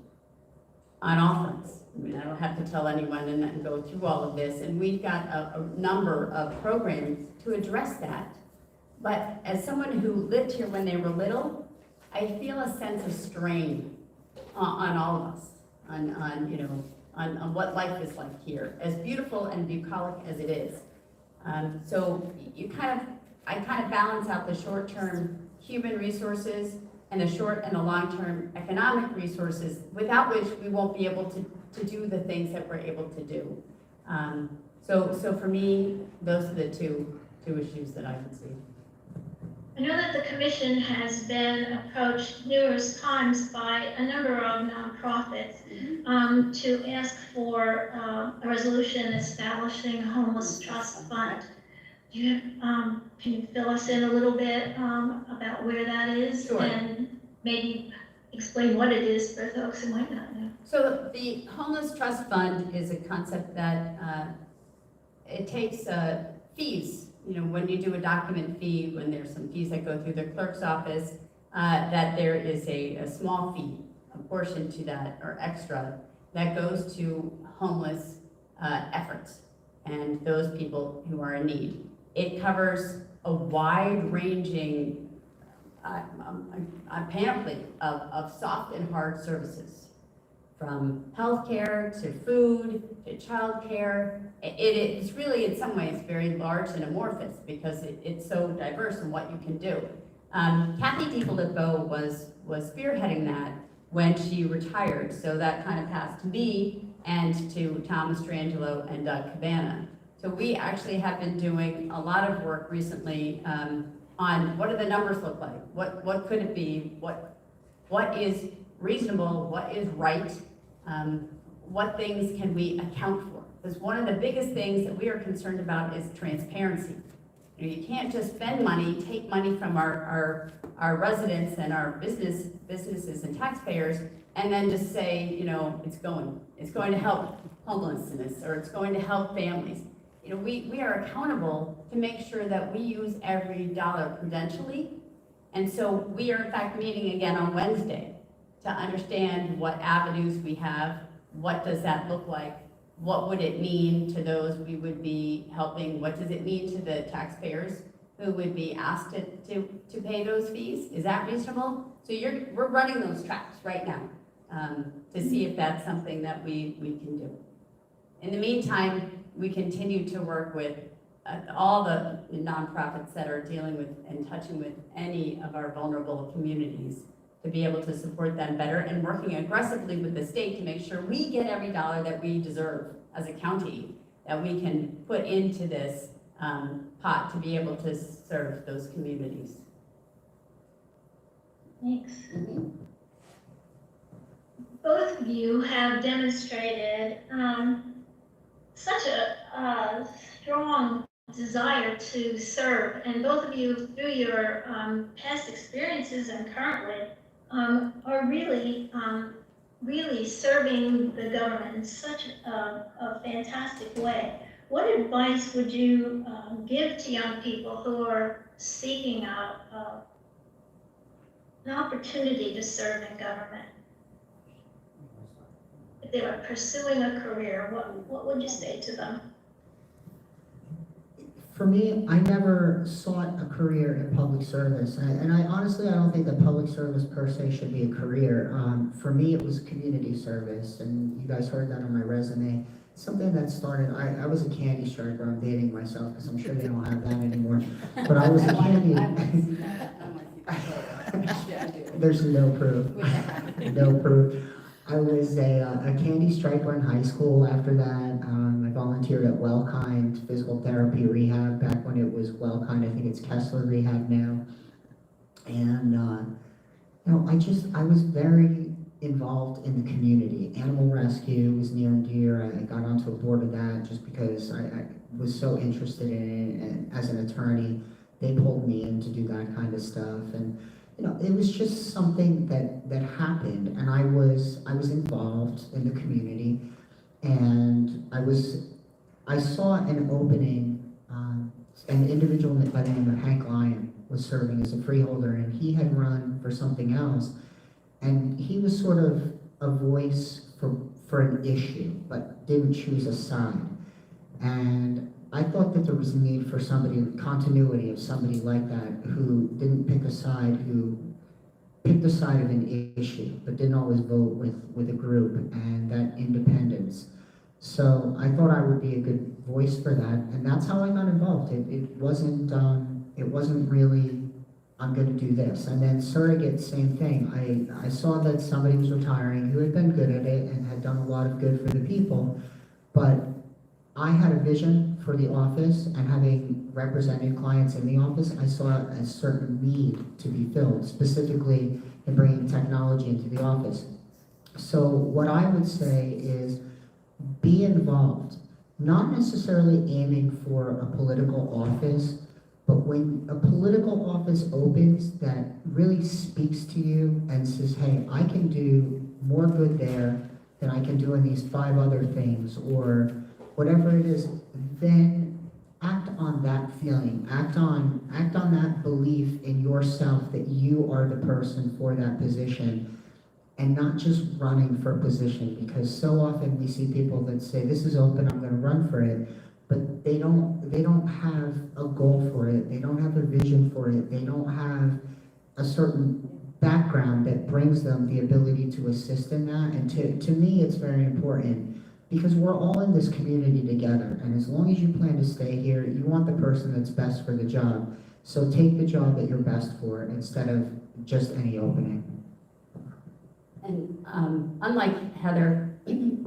on all fronts. I mean, I don't have to tell anyone and go through all of this, and we've got a number of programs to address that. But as someone who lived here when they were little, I feel a sense of strain on all of us, on what life is like here, as beautiful and bucolic as it is. So I kind of balance out the short-term human resources and the short and the long-term economic resources, without which we won't be able to do the things that we're able to do. So for me, those are the two issues that I would see. I know that the commission has been approached numerous times by a number of nonprofits to ask for a resolution establishing a homeless trust fund. can you fill us in a little bit about where that is? Sure. And maybe explain what it is for folks who might not know. So the Homeless Trust Fund is a concept that it takes fees. You know, when you do a document fee, when there's some fees that go through the clerk's office, that there is a small fee, a portion to that or extra that goes to homeless efforts and those people who are in need. It covers a wide-ranging panoply of soft and hard services, from healthcare to food to childcare. It's really, in some ways, very large and amorphous because it's so diverse in what you can do. Kathy DiFilippo was spearheading that when she retired, so that kind of passed to me and to Thomas Strangelo and Doug Cabana. So we actually have been doing a lot of work recently on what do the numbers look like? What could it be? What is reasonable? What is right? What things can we account for? Because one of the biggest things that we are concerned about is transparency. You can't just spend money, take money from our residents and our businesses and taxpayers, and then just say, you know, it's going to help homelessness, or it's going to help families. You know, we are accountable to make sure that we use every dollar prudentially. And so we are in fact meeting again on Wednesday to understand what avenues we have, what does that look like, what would it mean to those we would be helping, what does it mean to the taxpayers who would be asked to pay those fees? Is that reasonable? So we're running those tracks right now to see if that's something that we can do. In the meantime, we continue to work with all the nonprofits that are dealing with and touching with any of our vulnerable communities to be able to support them better, and working aggressively with the state to make sure we get every dollar that we deserve as a county that we can put into this pot to be able to serve those communities. Thanks. Both of you have demonstrated such a strong desire to serve, and both of you, through your past experiences and currently, are really serving the government in such a fantastic way. What advice would you give to young people who are seeking out an opportunity to serve in government? If they were pursuing a career, what would you say to them? For me, I never sought a career in public service, and I honestly, I don't think that public service per se should be a career. For me, it was community service, and you guys heard that on my resume. Something that started, I was a candy striper. I'm dating myself because I'm sure they don't have that anymore. But I was a candy. There's no proof. No proof. I was a candy striper in high school. After that, I volunteered at Wellkind Physical Therapy Rehab, back when it was Wellkind. I think it's Kessler Rehab now. And, you know, I was very involved in the community. Animal rescue was near and dear. I got onto a board of that just because I was so interested in it. And as an attorney, they pulled me in to do that kind of stuff. And you know, it was just something that happened, and I was involved in the community, and I saw an opening. An individual by the name of Hank Lyon was serving as a freeholder, and he had run for something else, and he was sort of a voice for an issue, but didn't choose a side. And I thought that there was a need for continuity of somebody like that who didn't pick a side, who picked the side of an issue, but didn't always vote with a group, and that independence. So I thought I would be a good voice for that, and that's how I got involved. It wasn't really, I'm gonna do this. And then Surrogate, same thing. I saw that somebody was retiring who had been good at it and had done a lot of good for the people, but I had a vision for the office, and having represented clients in the office, I saw a certain need to be filled, specifically in bringing technology into the office. So what I would say is be involved. not necessarily aiming for a political office, but when a political office opens that really speaks to you and says, hey, I can do more good there than I can do in these 5 other things, or whatever it is, then act on that feeling, act on that belief in yourself that you are the person for that position, and not just running for a position, because so often we see people that say, this is open, I'm gonna run for it, but they don't have a goal for it, they don't have a vision for it, they don't have a certain background that brings them the ability to assist in that. And to me, it's very important, because we're all in this community together, and as long as you plan to stay here, you want the person that's best for the job. So take the job that you're best for instead of just any opening. And unlike Heather,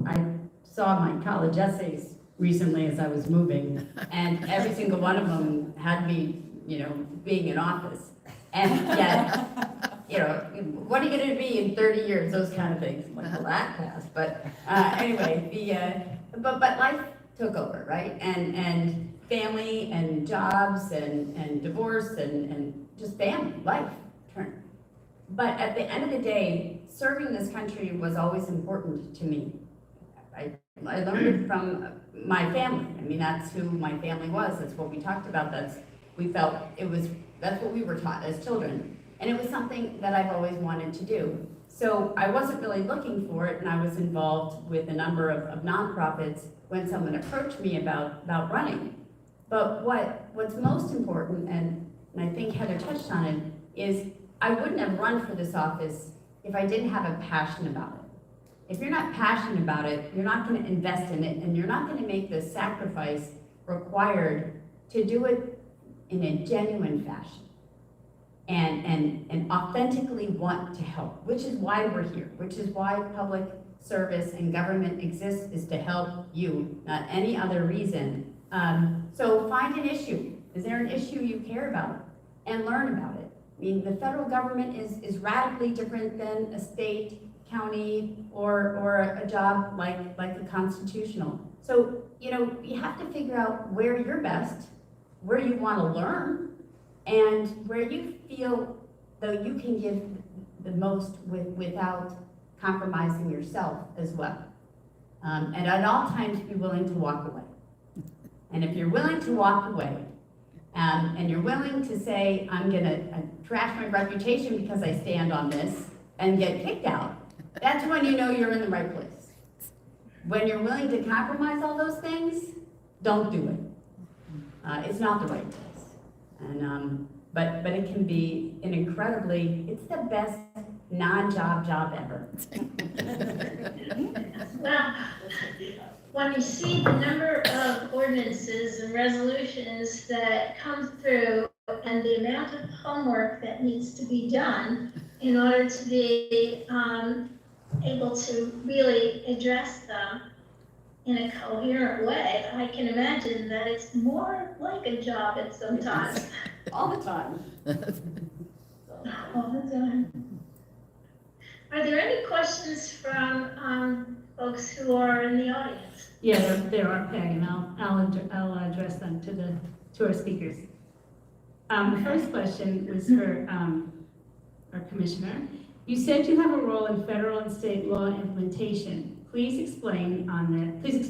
I saw my college essays recently as I was moving, and every single one of them had me, being in office. And yet, what are you going to be in 30 years? Those kind of things. I'm like, well, that passed. But anyway, but life took over, right? And family and jobs and divorce and just family, life turned. But at the end of the day, serving this country was always important to me. I learned it from my family. I mean, that's who my family was. That's what we talked about. That's what we were taught as children. And it was something that I've always wanted to do. So I wasn't really looking for it, and I was involved with a number of nonprofits when someone approached me about running. But what's most important, and I think Heather touched on it, is I wouldn't have run for this office if I didn't have a passion about it. If you're not passionate about it, you're not going to invest in it, and you're not going to make the sacrifice required to do it in a genuine fashion and authentically want to help, which is why we're here, which is why public service and government exists, is to help you, not any other reason. So find an issue. Is there an issue you care about? And learn about it. I mean, the federal government is radically different than a state, county, or a job like the constitutional. So, you have to figure out where you're best, where you want to learn, and where you feel that you can give the most without compromising yourself as well. And at all times, be willing to walk away. And if you're willing to walk away, and you're willing to say, I'm gonna trash my reputation because I stand on this and get kicked out, that's when you know you're in the right place. When you're willing to compromise all those things, don't do it. It's not the right place. And but it can be it's the best non-job job ever. Well, when you see the number of ordinances and resolutions that come through and the amount of homework that needs to be done in order to be able to really address them in a coherent way, I can imagine that it's more like a job at some times. All the time. All the time. Are there any questions from folks who are in the audience? Yeah, there are, Peg, and I'll address them to our speakers. The first question was for our commissioner. You said you have a role in federal and state law implementation. Please expand on this.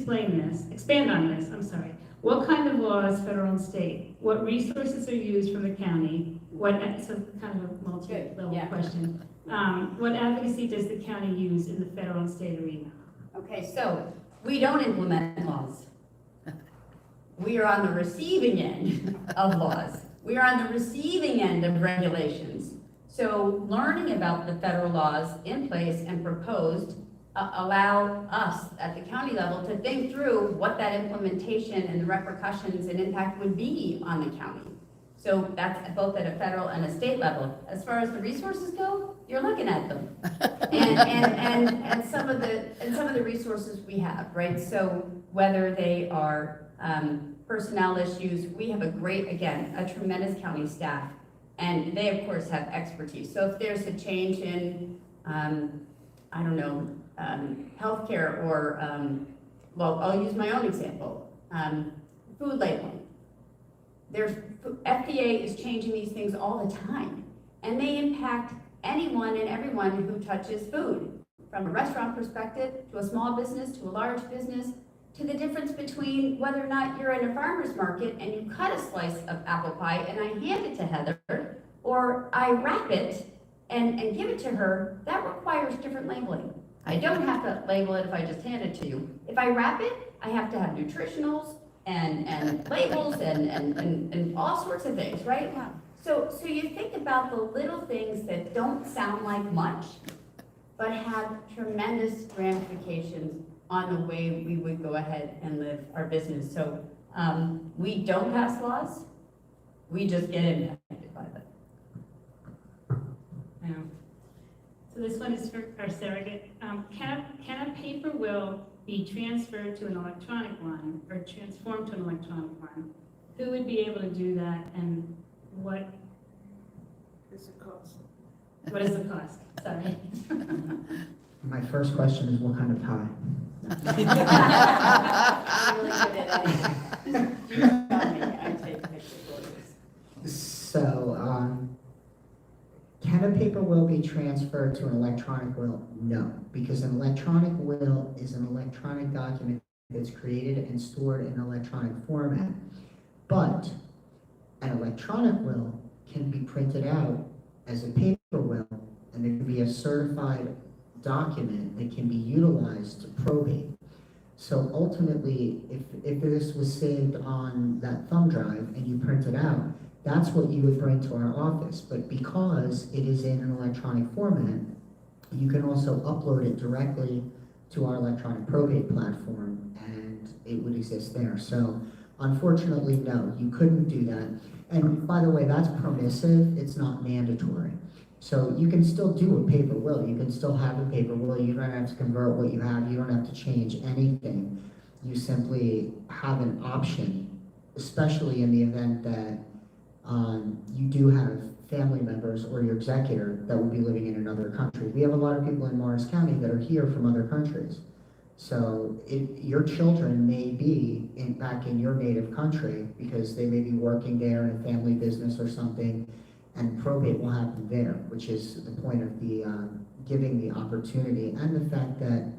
What kind of laws, federal and state? What resources are used from the county? So kind of a multi-level question. What advocacy does the county use in the federal and state arena? Okay, so we don't implement laws. We are on the receiving end of laws. We are on the receiving end of regulations. So learning about the federal laws in place and proposed allow us at the county level to think through what that implementation and the repercussions and impact would be on the county. So that's both at a federal and a state level. As far as the resources go, you're looking at them. and some of the resources we have, right? So whether they are personnel issues, we have a tremendous county staff, and they of course have expertise. So if there's a change in, healthcare or, I'll use my own example. food labeling. FDA is changing these things all the time, and they impact anyone and everyone who touches food, from a restaurant perspective, to a small business, to a large business, to the difference between whether or not you're in a farmer's market and you cut a slice of apple pie and I hand it to Heather, or I wrap it and give it to her. That requires different labeling. I don't have to label it if I just hand it to you. If I wrap it, I have to have nutritionals and labels and all sorts of things, right? So you think about the little things that don't sound like much, but have tremendous ramifications on the way we would go ahead and live our business. So we don't pass laws, we just get impacted by them. So this one is for our surrogate. Can a paper will be transferred to an electronic one or transformed to an electronic one? Who would be able to do that, and what is the cost? What is the cost? Sorry. My first question is, what kind of pie? I'm really good at editing. You tell me, I take pictures. So, can a paper will be transferred to an electronic will? No, because an electronic will is an electronic document that's created and stored in electronic format. But an electronic will can be printed out as a paper will, and there can be a certified document that can be utilized to probate. So ultimately, if this was saved on that thumb drive and you print it out, that's what you would bring to our office. But because it is in an electronic format, you can also upload it directly to our electronic probate platform, and it would exist there. So unfortunately, no, you couldn't do that. And by the way, that's permissive, it's not mandatory. So you can still do a paper will, you can still have a paper will, you don't have to convert what you have, you don't have to change anything. You simply have an option, especially in the event that you do have family members or your executor that will be living in another country. We have a lot of people in Morris County that are here from other countries. So your children may be back in your native country because they may be working there in a family business or something, and probate will happen there, which is the point of the giving the opportunity, and the fact that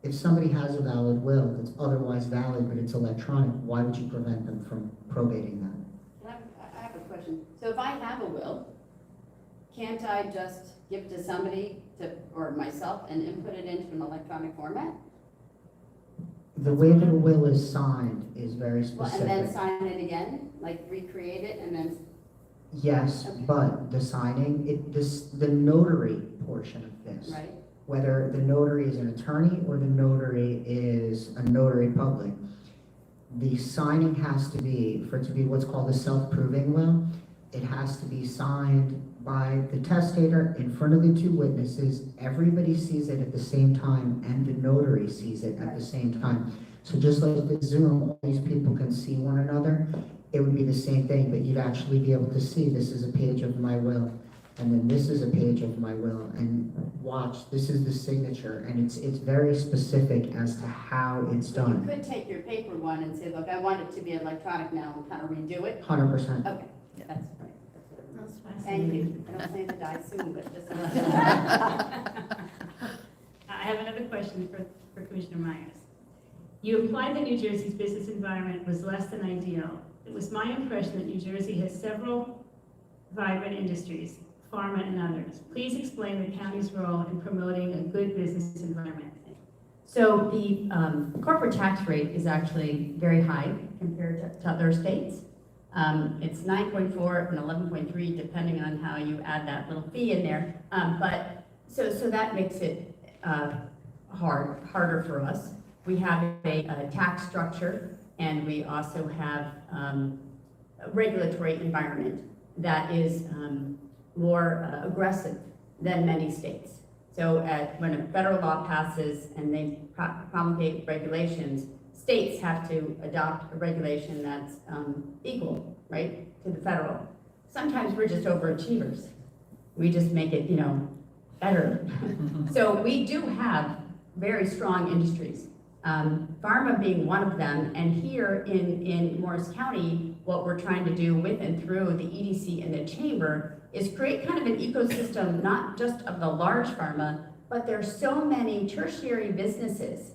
if somebody has a valid will that's otherwise valid but it's electronic, why would you prevent them from probating that? I have a question. So if I have a will, can't I just give it to somebody or myself and input it into an electronic format? The way that a will is signed is very specific. Well, and then sign it again, like recreate it and then? Yes, Okay. but the signing, the notary portion of this, Right. whether the notary is an attorney or the notary is a notary public, the signing has to be, for it to be what's called a self-proving will, it has to be signed by the testator in front of the two witnesses. Everybody sees it at the same time, and the notary sees it at the same time. So just like with Zoom, all these people can see one another, it would be the same thing, but you'd actually be able to see, this is a page of my will, and then this is a page of my will, and watch, this is the signature, and it's very specific as to how it's So done. you could take your paper one and say, look, I want it to be electronic now, and kind of redo it. 100%. Okay, that's right. That's Thank fascinating. you. I don't plan to die soon, but just. I have another question for Commissioner Myers. You implied that New Jersey's business environment was less than ideal. It was my impression that New Jersey has several vibrant industries, pharma and others. Please explain the county's role in promoting a good business environment. So the corporate tax rate is actually very high compared to other states. It's 9.4 and 11.3, depending on how you add that little fee in there. But so that makes it harder for us. We have a tax structure, and we also have a regulatory environment that is more aggressive than many states. So when a federal law passes and they promulgate regulations, states have to adopt a regulation that's equal, right, to the federal. Sometimes we're just overachievers. We just make it, better. So we do have very strong industries. Pharma being one of them, and here in Morris County, what we're trying to do with and through the EDC and the chamber is create kind of an ecosystem, not just of the large pharma, but there's so many tertiary businesses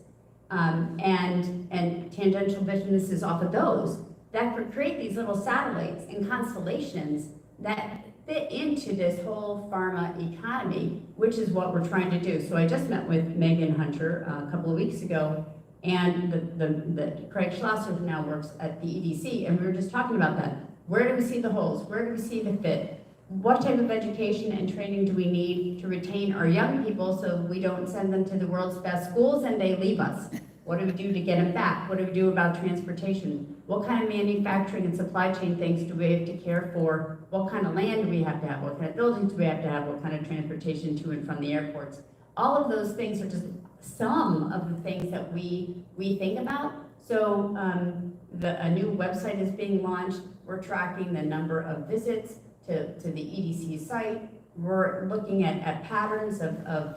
and tangential businesses off of those that could create these little satellites and constellations that fit into this whole pharma economy, which is what we're trying to do. So I just met with Megan Hunter a couple of weeks ago, and the Craig Schlosser, who now works at the EDC, and we were just talking about that. Where do we see the holes? Where do we see the fit? What type of education and training do we need to retain our young people so we don't send them to the world's best schools and they leave us? What do we do to get them back? What do we do about transportation? What kind of manufacturing and supply chain things do we have to care for? What kind of land do we have to have? What kind of buildings do we have to have? What kind of transportation to and from the airports? All of those things are just some of the things that we think about. So a new website is being launched. We're tracking the number of visits to the EDC site. We're looking at patterns of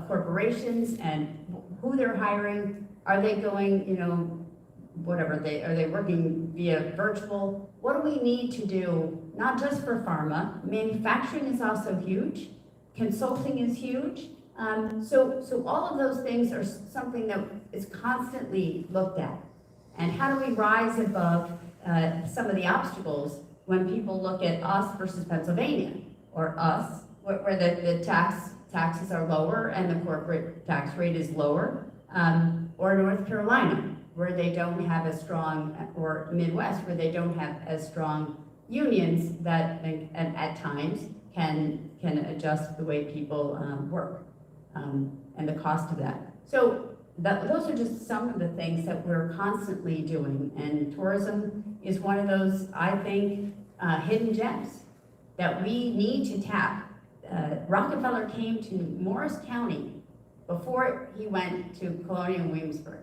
corporations and who they're hiring. Are they going, are they working via virtual? What do we need to do, not just for pharma? Manufacturing is also huge. Consulting is huge. So all of those things are something that is constantly looked at. And how do we rise above some of the obstacles when people look at us versus Pennsylvania, or us, where the taxes are lower and the corporate tax rate is lower, or North Carolina, where they don't have as strong, or Midwest, where they don't have as strong unions that at times can adjust the way people work, and the cost of that. So those are just some of the things that we're constantly doing, and tourism is one of those, I think, hidden gems that we need to tap. Rockefeller came to Morris County before he went to Colonial Williamsburg.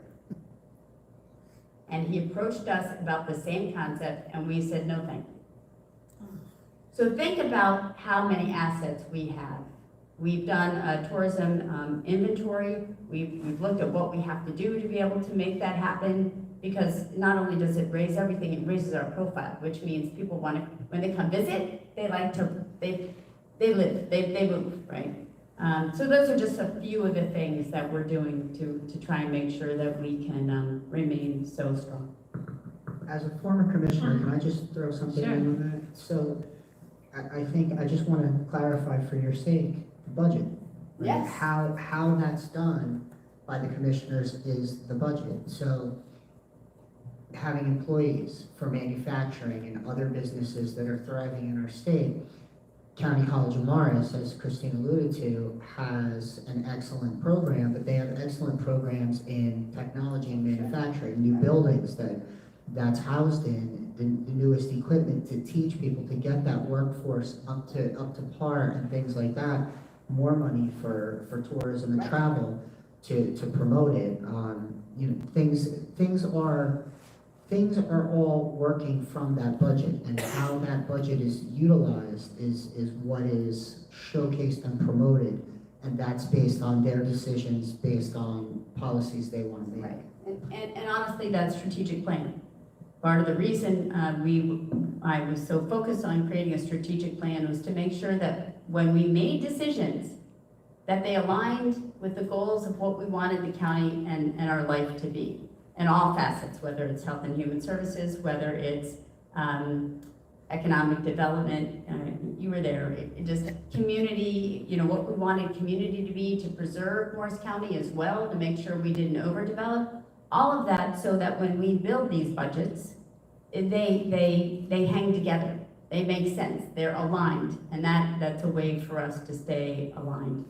And he approached us about the same concept, and we said, no thank you. So think about how many assets we have. We've done a tourism inventory. We've looked at what we have to do to be able to make that happen, because not only does it raise everything, it raises our profile, which means people want to, when they come visit, they live, they move, right? So those are just a few of the things that we're doing to try and make sure that we can remain so strong. As a former commissioner, can I just throw something in on that? So I think I just want to clarify for your sake, the budget. Right? Yes. How that's done by the commissioners is the budget. So having employees for manufacturing and other businesses that are thriving in our state, County College of Morris, as Christine alluded to, has an excellent program, but they have excellent programs in technology and manufacturing, new buildings that's housed in, the newest equipment to teach people to get that workforce up to par and things like that. More money for tourism and travel to promote it. Things are all working from that budget, and how that budget is utilized is what is showcased and promoted, and that's based on their decisions, based on policies they want to make. Right. And honestly, that's strategic plan. Part of the reason I was so focused on creating a strategic plan was to make sure that when we made decisions, that they aligned with the goals of what we wanted the county and our life to be. In all facets, whether it's health and human services, whether it's economic development, you were there, just community, what we wanted community to be, to preserve Morris County as well, to make sure we didn't overdevelop, all of that, so that when we build these budgets, they hang together, they make sense, they're aligned, and that's a way for us to stay aligned.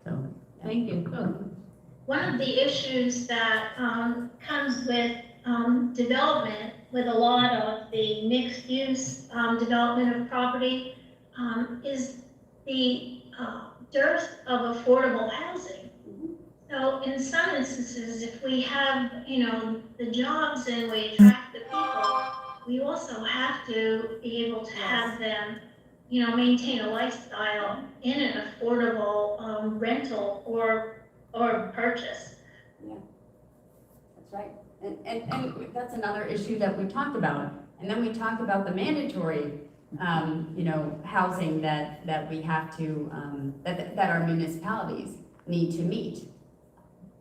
So, thank you. One of the issues that comes with development, with a lot of the mixed-use development of property, is the dearth of affordable housing. So in some instances, if we have, the jobs and we attract the people, we also have to be able to have them, maintain a lifestyle in an affordable rental or purchase. Yeah. That's right. And that's another issue that we talked about. And then we talked about the mandatory, housing that we have to, that our municipalities need to meet.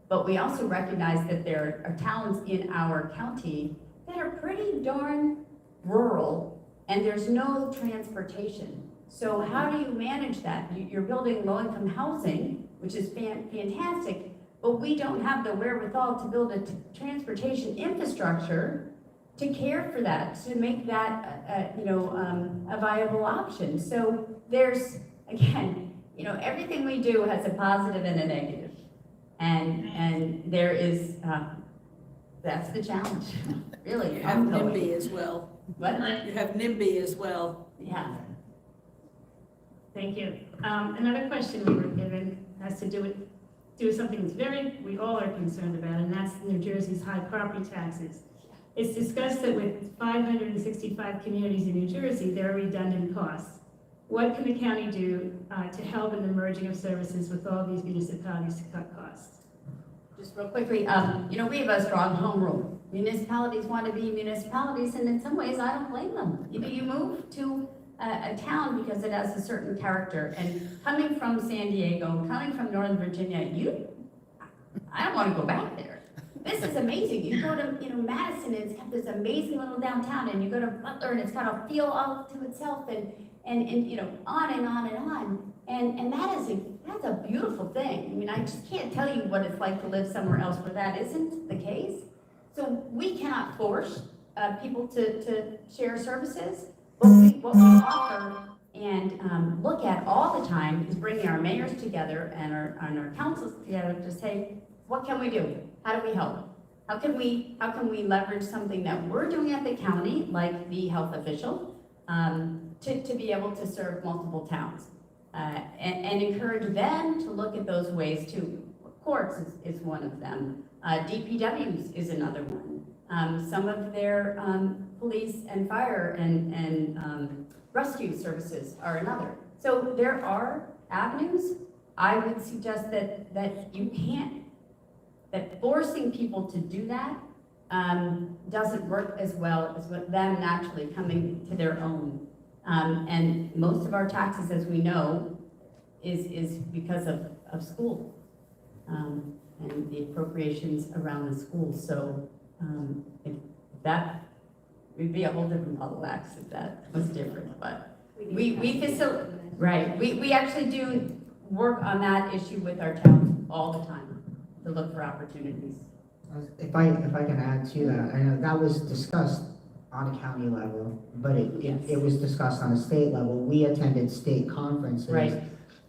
But we also recognize that there are towns in our county that are pretty darn rural, and there's no transportation. So how do you manage that? You're building low-income housing, which is fantastic, but we don't have the wherewithal to build a transportation infrastructure to care for that, to make that, a viable option. So there's, again, everything we do has a positive and a negative. And there is, that's the challenge, really. You have NIMBY as well. What? You have NIMBY as well. Yeah. Thank you. Another question we were given has to do with something that's we all are concerned about, and that's New Jersey's high property taxes. It's discussed that with 565 communities in New Jersey, there are redundant costs. What can the county do to help in the merging of services with all these municipalities to cut costs? Just real quickly, we have a strong home rule. Municipalities want to be municipalities, and in some ways, I don't blame them. You move to a town because it has a certain character, and coming from San Diego, coming from Northern Virginia, I don't want to go back there. This is amazing. You go to, Madison, and it's got this amazing little downtown, and you go to Butler, and it's got a feel all to itself, and on and on and on. And that's a beautiful thing. I mean, I just can't tell you what it's like to live somewhere else where that isn't the case. So we cannot force people to share services. What we offer and look at all the time is bringing our mayors together and our councils together to say, what can we do? How do we help? How can we leverage something that we're doing at the county, like the health official, to be able to serve multiple towns, and encourage them to look at those ways too. Courts is one of them. DPWs is another one. Some of their police and fire and rescue services are another. So there are avenues. I would suggest that you can't, that forcing people to do that doesn't work as well as with them naturally coming to their own. And most of our taxes, as we know, is because of school and the appropriations around the schools. So if that would be a whole different ball of wax if that was different. But we actually do work on that issue with our towns all the time to look for opportunities. If I can add to that, I know that was discussed on a county level, but it was discussed on a state level. We attended state conferences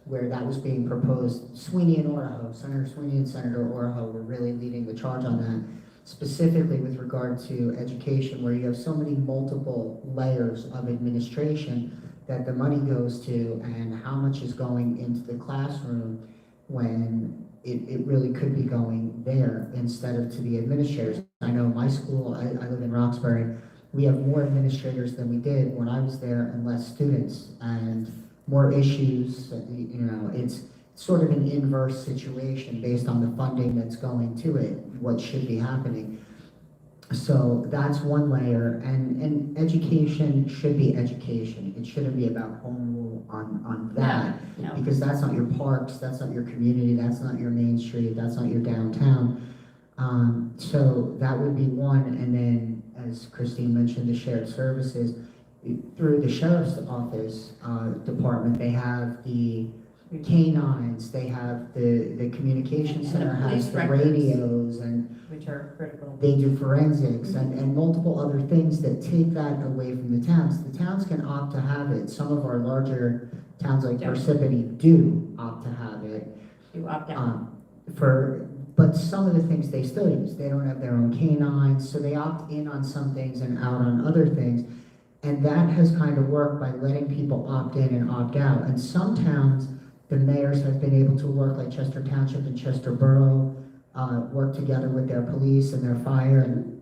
where that was being proposed. Sweeney and Oraho, Senator Sweeney and Senator Oraho were really leading the charge on that, specifically with regard to education, where you have so many multiple layers of administration that the money goes to, and how much is going into the classroom when it really could be going there instead of to the administrators. I know my school, I live in Roxbury, we have more administrators than we did when I was there and less students and more issues. It's sort of an inverse situation based on the funding that's going to it, what should be happening. So that's one layer, and education should be education. It shouldn't be about home rule on that, No. because that's not your parks, that's not your community, that's not your main street, that's not your downtown. So that would be one, and then as Christine mentioned, the shared services. Through the sheriff's office department, they have the canines, they have the communication center has the radios, and which are critical. they do forensics and multiple other things that take that away from the towns. The towns can opt to have it. Some of our larger towns like Parsippany do opt to have it. You opt out. But some of the things they still use. They don't have their own canines, so they opt in on some things and out on other things. And that has kind of worked by letting people opt in and opt out. And some towns, the mayors have been able to work, like Chester Township and Chester Borough, work together with their police and their fire. And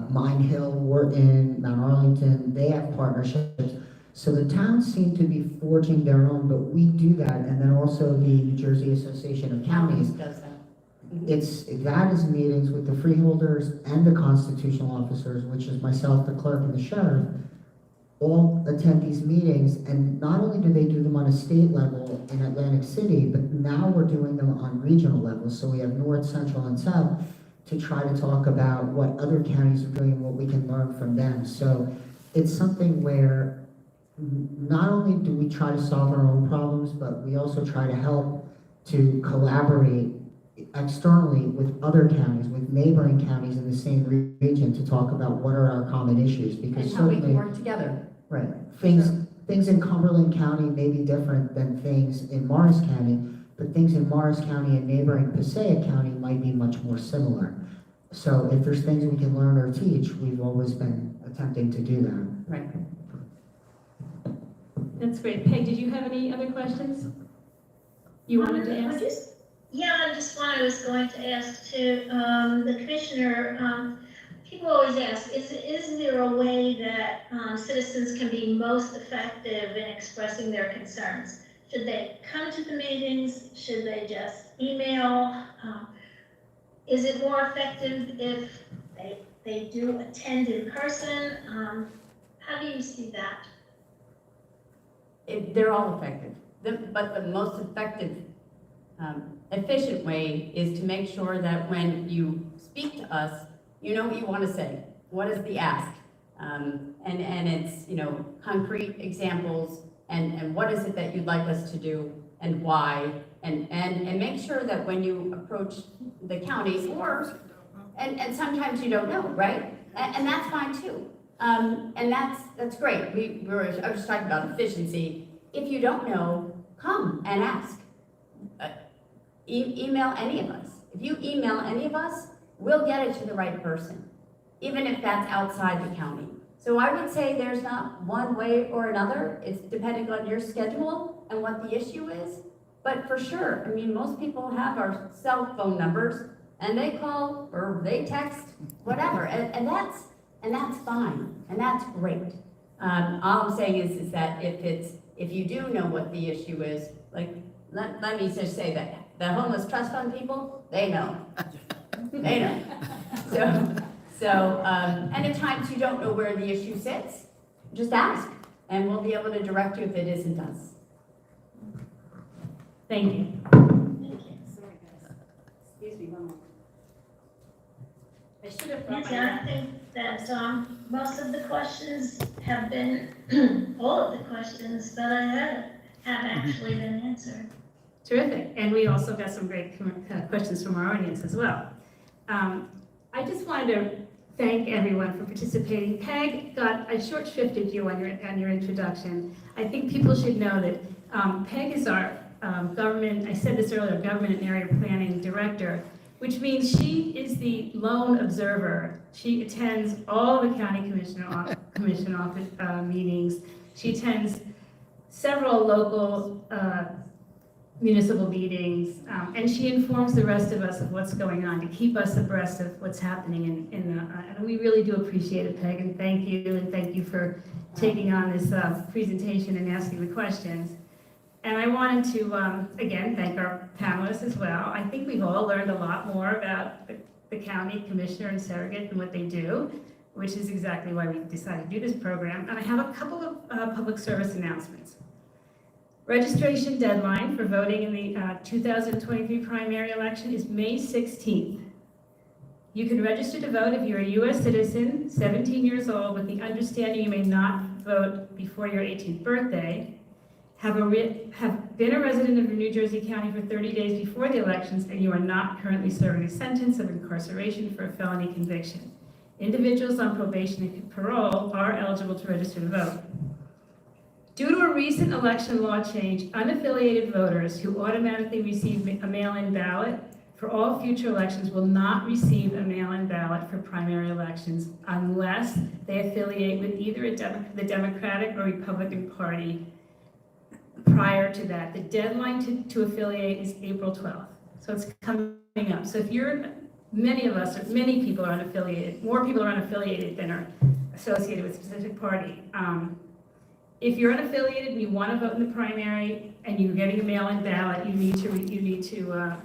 Mine Hill, Wharton, Mount Arlington, they have partnerships. So the towns seem to be forging their own, but we do that. And then also the New Jersey Association of Counties does that. That is meetings with the freeholders and the constitutional officers, which is myself, the clerk, and the sheriff, all attend these meetings, and not only do they do them on a state level in Atlantic City, but now we're doing them on regional levels. So we have North, Central, and South to try to talk about what other counties are doing and what we can learn from them. So it's something where not only do we try to solve our own problems, but we also try to help to collaborate externally with other counties, with neighboring counties in the same region to talk about what are our common issues, because And how we can certainly, work together. right, things in Cumberland County may be different than things in Morris County, but things in Morris County and neighboring Passaic County might be much more similar. So if there's things we can learn or teach, we've always been attempting to do that. Right. That's great. Peg, did you have any other questions you wanted to ask? Just one I was going to ask to the commissioner. People always ask, is there a way that citizens can be most effective in expressing their concerns? Should they come to the meetings? Should they just email? Is it more effective if they do attend in person? How do you see that? They're all effective, but the most effective, efficient way is to make sure that when you speak to us, you know what you want to say. What is the ask? And it's, concrete examples and what is it that you'd like us to do and why, and make sure that when you approach the counties, and sometimes you don't know, right? And that's fine too. And that's great. I was talking about efficiency. If you don't know, come and ask. Email any of us. If you email any of us, we'll get it to the right person, even if that's outside the county. So I would say there's not one way or another. It's depending on your schedule and what the issue is. But for sure, most people have our cell phone numbers and they call or they text, whatever, and that's fine, and that's great. All I'm saying is that if you do know what the issue is, like let me just say that the homeless trust fund people, they know. They know. So, and at times you don't know where the issue sits, just ask, and we'll be able to direct you if it isn't us. Thank you. Sorry, guys. Excuse me one more. I should have brought Nancy, my I think that most of the questions have been, all of the questions that I had have actually been answered. Terrific, and we also got some great questions from our audience as well. I just wanted to thank everyone for participating. Peg I short-shrifted you on your introduction. I think people should know that Peg is our government, I said this earlier, government and area planning director, which means she is the lone observer. She attends all the county commission office meetings. She attends several local municipal meetings, and she informs the rest of us of what's going on to keep us abreast of what's happening and we really do appreciate it, Peg, and thank you for taking on this presentation and asking the questions. And I wanted to, again, thank our panelists as well. I think we've all learned a lot more about the county commissioner and surrogate and what they do, which is exactly why we decided to do this program. And I have a couple of public service announcements. Registration deadline for voting in the 2023 primary election is May 16th. You can register to vote if you're a U.S. citizen, 17 years old, with the understanding you may not vote before your 18th birthday, have been a resident of New Jersey County for 30 days before the elections, and you are not currently serving a sentence of incarceration for a felony conviction. Individuals on probation and parole are eligible to register to vote. Due to a recent election law change, unaffiliated voters who automatically receive a mail-in ballot for all future elections will not receive a mail-in ballot for primary elections unless they affiliate with either the Democratic or Republican Party prior to that. The deadline to affiliate is April 12th, so it's coming up. So if many people are unaffiliated, more people are unaffiliated than are associated with a specific party. If you're unaffiliated and you want to vote in the primary and you're getting a mail-in ballot, you need to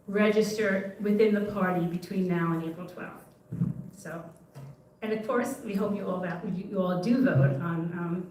register within the party between now and April 12th. So, and of course, we hope you all do vote on